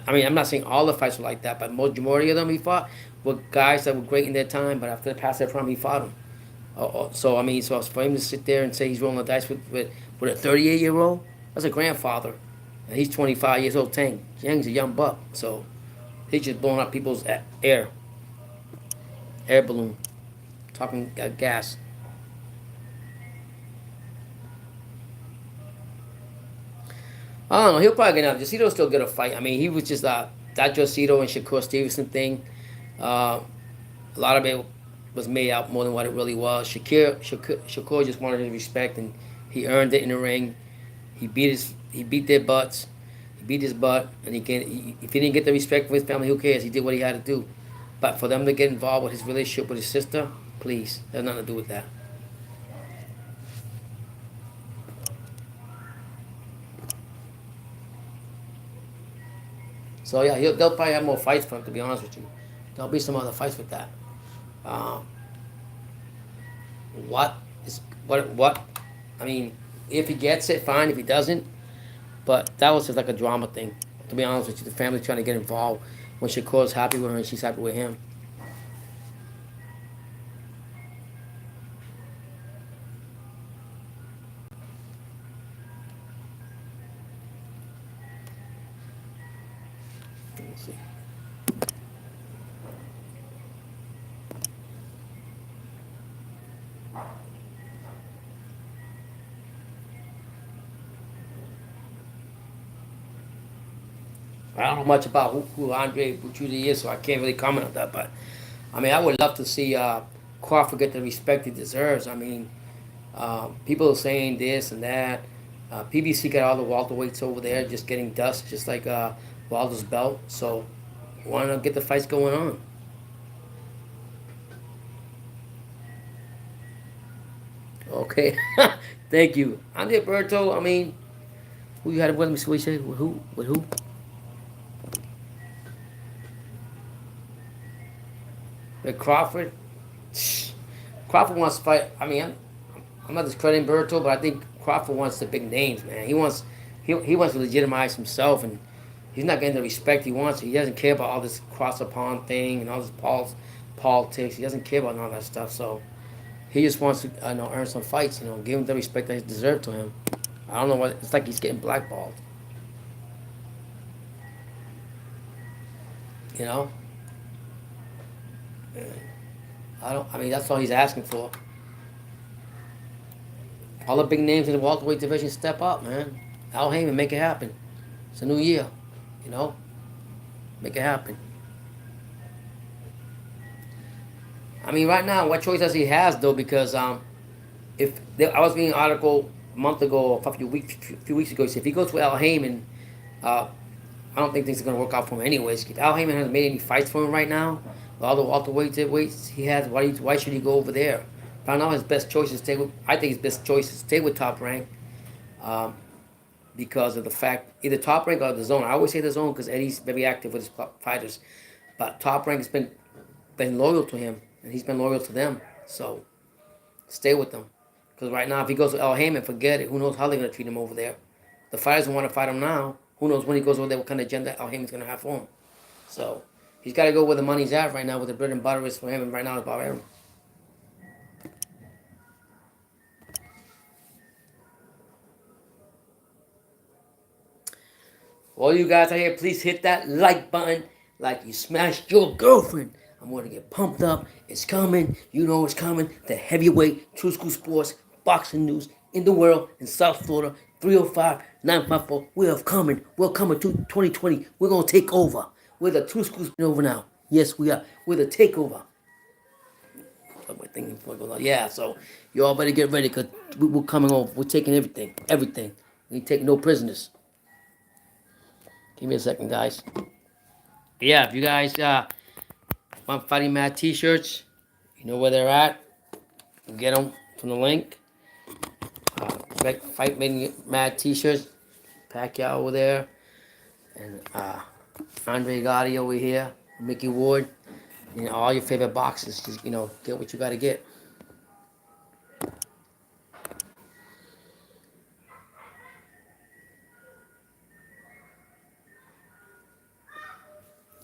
I'm not saying all the fights were like that, but majority of them he fought were guys that were great in their time, but after they passed their prime, he fought them. So for him to sit there and say he's rolling the dice with a 38-year-old, that's a grandfather, and he's 25 years old. Tank Young's a young buck, so he's just blowing up people's air balloon, talking gas. I don't know. He'll probably get out. Josito's still gonna fight. He was just that Josito and Shakur Stevenson thing. A lot of it was made out more than what it really was. Shakur just wanted his respect, and He earned it in the ring. He beat their butts. He beat his butt, and if he didn't get the respect from his family, who cares? He did what he had to do. But for them to get involved with his relationship with his sister, please, there's nothing to do with that. So yeah, they'll probably have more fights for him. To be honest with you, there'll be some other fights with that. Um, what is what? I mean, if he gets it, fine. If he doesn't, but that was just like a drama thing. To be honest with you, the family's trying to get involved when Shakur's happy with her and she's happy with him. Let me see. I don't know much about who Andre Buchuti is, so I can't really comment on that. But I mean, I would love to see Crawford get the respect he deserves. I mean, people are saying this and that. PBC got all the welterweights over there, just getting dust, just like Wilder's belt. So why not get the fights going on? Okay, thank you, Andre Berto. I mean, who you had with me? So we say with who? With who? With Crawford. Crawford wants to fight. I mean, I'm not discrediting Berto, but I think Crawford wants the big names, man. He wants to legitimize himself, and he's not getting the respect he wants. He doesn't care about all this cross the pond thing and all this politics. He doesn't care about all that stuff. So he just wants to earn some fights. Give him the respect that he deserves to him. I don't know what it's like. He's getting blackballed. You know. I don't. I mean, that's all he's asking for. All the big names in the welterweight division step up, man. Al Heyman, make it happen. It's a new year, you know. Make it happen. I mean, right now, what choice does he has though? Because I was reading an article a month ago, or few weeks ago. He said if he goes with Al Heyman, uh, I don't think things are gonna work out for him anyways. If Al Heyman hasn't made any fights for him right now, with all the weights he has, why should he go over there? Right now, his best choice is stay with. I think his best choice is stay with Top Rank, um, because of the fact either Top Rank or the Zone. I always say the Zone because Eddie's very active with his fighters, but Top Rank has been loyal to him and he's been loyal to them. So stay with them, because right now if he goes to El Heyman, forget it. Who knows how they're gonna treat him over there? The fighters don't want to fight him now. Who knows when he goes over there what kind of agenda El Heyman's gonna have for him? So he's got to go where the money's at right now, where the bread and butter is for him, and right now it's about him. All you guys out here, please hit that like button like you smashed your girlfriend. I'm going to get pumped up. It's coming. You know it's coming. The heavyweight True School Sports boxing news in the world in South Florida. 305-954. We're coming. We're coming to 2020. We're going to take over. We're the True School over now. Yes, we are. We're the takeover. Yeah, so you all better get ready because we're coming over. We're taking everything. Everything. We ain't taking no prisoners. Give me a second, guys. Yeah, if you guys want Fighting Mad t-shirts, you know where they're at. You get them from the link. Fighting Mad t-shirts. Pacquiao over there. And Andre Gotti over here. Mickey Ward. All your favorite boxes. Just, get what you got to get.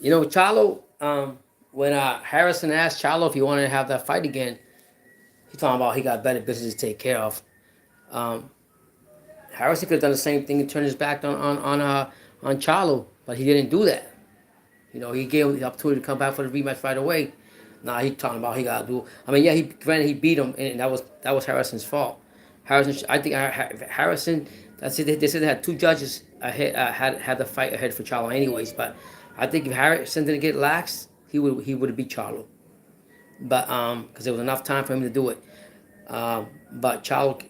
Charlo, when Harrison asked Charlo if he wanted to have that fight again, he's talking about he got better business to take care of. Um, Harrison could have done the same thing and turned his back on Charlo, but he didn't do that. He gave him the opportunity to come back for the rematch right away. Nah, he talking about he got to do. I mean, yeah, granted he beat him, and that was Harrison's fault. I think Harrison. That's it. They said they had two judges ahead, had the fight ahead for Charlo, anyways. But I think if Harrison didn't get lax, he would have beat Charlo. But because there was enough time for him to do it. But Charlo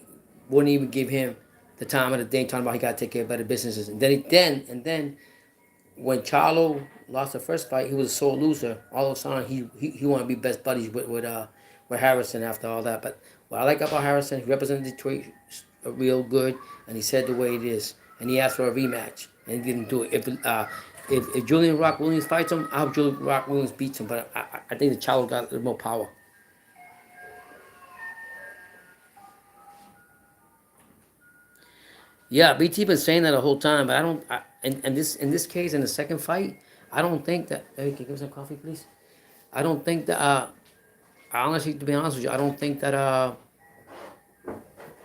wouldn't even give him the time of the day, talking about he got to take care of better businesses. And then when Charlo lost the first fight, he was a sore loser. All of a sudden, he wanted to be best buddies with Harrison after all that. But what I like about Harrison, he represented Detroit real good, and he said the way it is. And he asked for a rematch, and he didn't do it. If Julian Rock Williams fights him, I hope Julian Rock Williams beats him. But I think the Charlo got a little more power. Yeah, BT been saying that the whole time, but I don't. In this case, in the second fight, I don't think that. Hey, can you give me some coffee, please? I don't think that. I honestly, to be honest with you, I don't think that.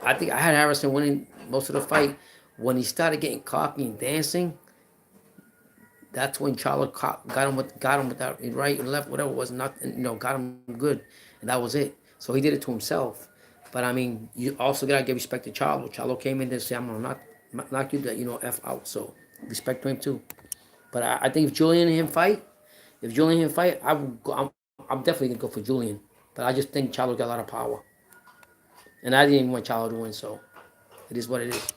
I think I had Harrison winning most of the fight. When he started getting cocky and dancing, that's when Charlo got him with that right and left, whatever it was, not got him good, and that was it. So he did it to himself. But I mean, you also gotta give respect to Charlo. Charlo came in there and said, "I'm gonna knock you that f out." So respect to him too. But I think if Julian and him fight, I'm definitely gonna go for Julian. But I just think Charlo got a lot of power, and I didn't even want Charlo to win. So it is what it is.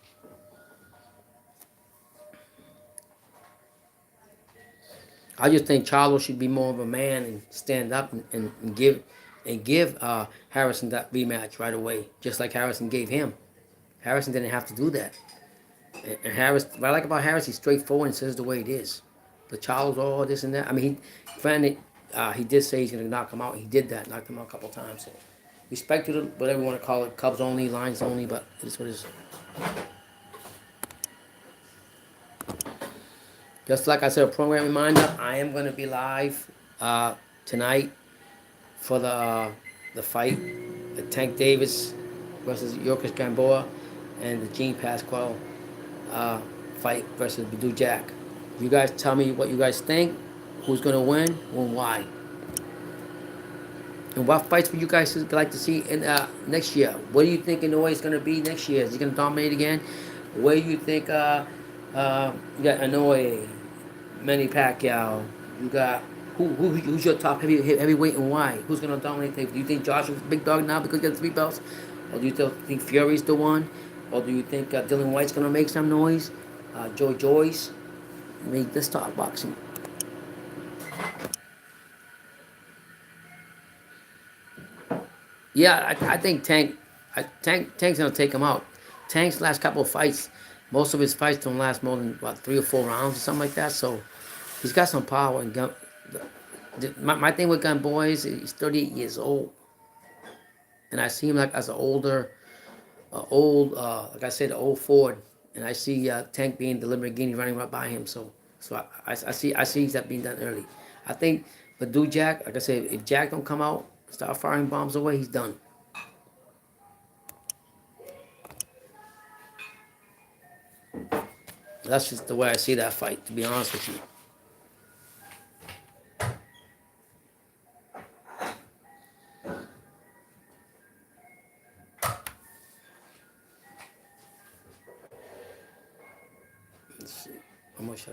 I just think Charlo should be more of a man and stand up and give Harrison that rematch right away, just like Harrison gave him. Harrison didn't have to do that. And Harris, what I like about Harris, he's straightforward and says the way it is. The Charles, all this and that. I mean, he did say he's going to knock him out. He did that, knocked him out a couple of times. So respect to the, whatever you want to call it, Cubs only, Lions only, but it is what it is. Just like I said, a program reminder, I am going to be live tonight for the fight, the Tank Davis versus Yorkis Gamboa, and the Gene Pascal fight versus Badou Jack. You guys tell me what you guys think, who's going to win, and why. And what fights would you guys like to see in next year? What do you think Inoue is going to be next year? Is he going to dominate again? Where do you think you got Inoue, Manny Pacquiao? You got who's your top heavyweight and why? Who's going to dominate? Do you think Joshua's a big dog now because he got 3 belts? Or do you think Fury's the one? Or do you think Dylan White's going to make some noise? Joe Joyce? I mean, let's talk boxing. Yeah, I think Tank's gonna take him out. Tank's last couple of fights, most of his fights don't last more than 3 or 4 rounds or something like that. So he's got some power. And my thing with Gun Boy is he's 38 years old, and I see him like as an like I said, the old Ford, and I see Tank being the Lamborghini running right by him. So I see that being done early. I think, but do Jack, like I said, if Jack don't come out, start firing bombs away, he's done. That's just the way I see that fight, to be honest with you. Let's see. How much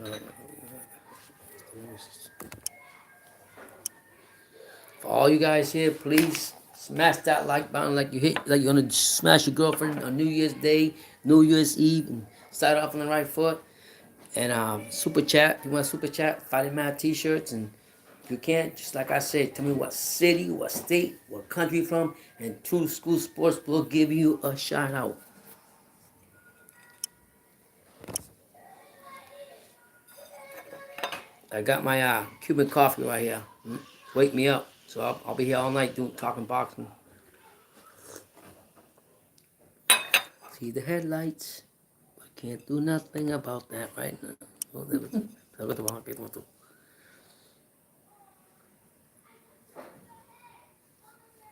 for all you guys here, please smash that like button like you're gonna smash your girlfriend on New Year's Day, New Year's Eve, and start off on the right foot. And super chat, if you want super chat, Fighting Mad t-shirts. And if you can't, just like I said, tell me what city, what state, what country you're from, and True School Sports will give you a shout out. I got my Cuban coffee right here. Wake me up. So I'll be here all night talking boxing. See the headlights. I can't do nothing about that right now.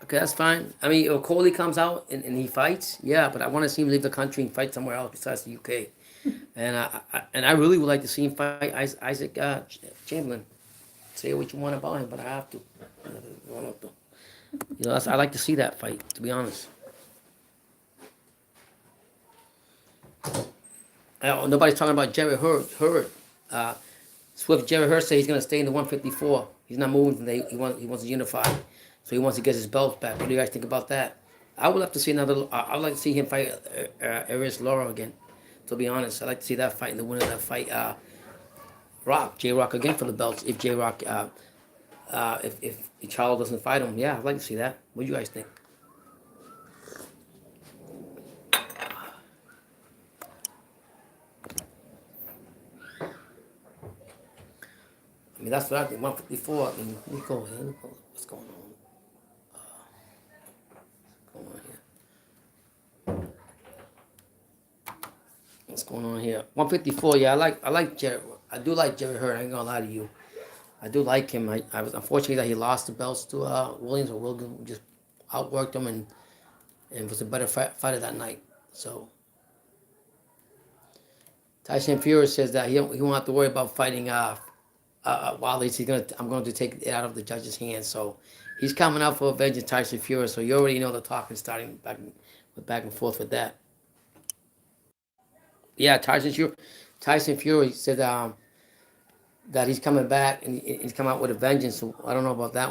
Okay, that's fine. I mean, if Coley comes out and he fights, yeah, but I want to see him leave the country and fight somewhere else besides the UK. And I really would like to see him fight Isaac Chamberlain. Say what you want about him, but I have to. I like to see that fight, to be honest. Nobody's talking about Jerry Hurd. Swift Jerry Hurd said he's going to stay in the 154. He's not moving. He wants to unify. So he wants to get his belts back. What do you guys think about that? I would love to see another. I'd like to see him fight Aries Laura again. To be honest, I'd like to see that fight and the winner of that fight, J Rock again for the belts. If J Rock, if Charlo doesn't fight him, yeah, I'd like to see that. What do you guys think? I mean, that's what I think. 154. I mean, let me go here. What's going on? What's going on here? 154. Yeah, I like Jerry. I do like Jerry Hurt. I ain't gonna lie to you. I do like him. I was unfortunately that he lost the belts to Williams, or Williams just outworked him and was a better fighter that night. So Tyson Fury says that he won't have to worry about fighting Wilder. I'm going to take it out of the judge's hands. So he's coming out for vengeance, Tyson Fury. So you already know the talk is starting back and forth with that. Yeah, Tyson Fury said that he's coming back and he's coming out with a vengeance. So I don't know about that one.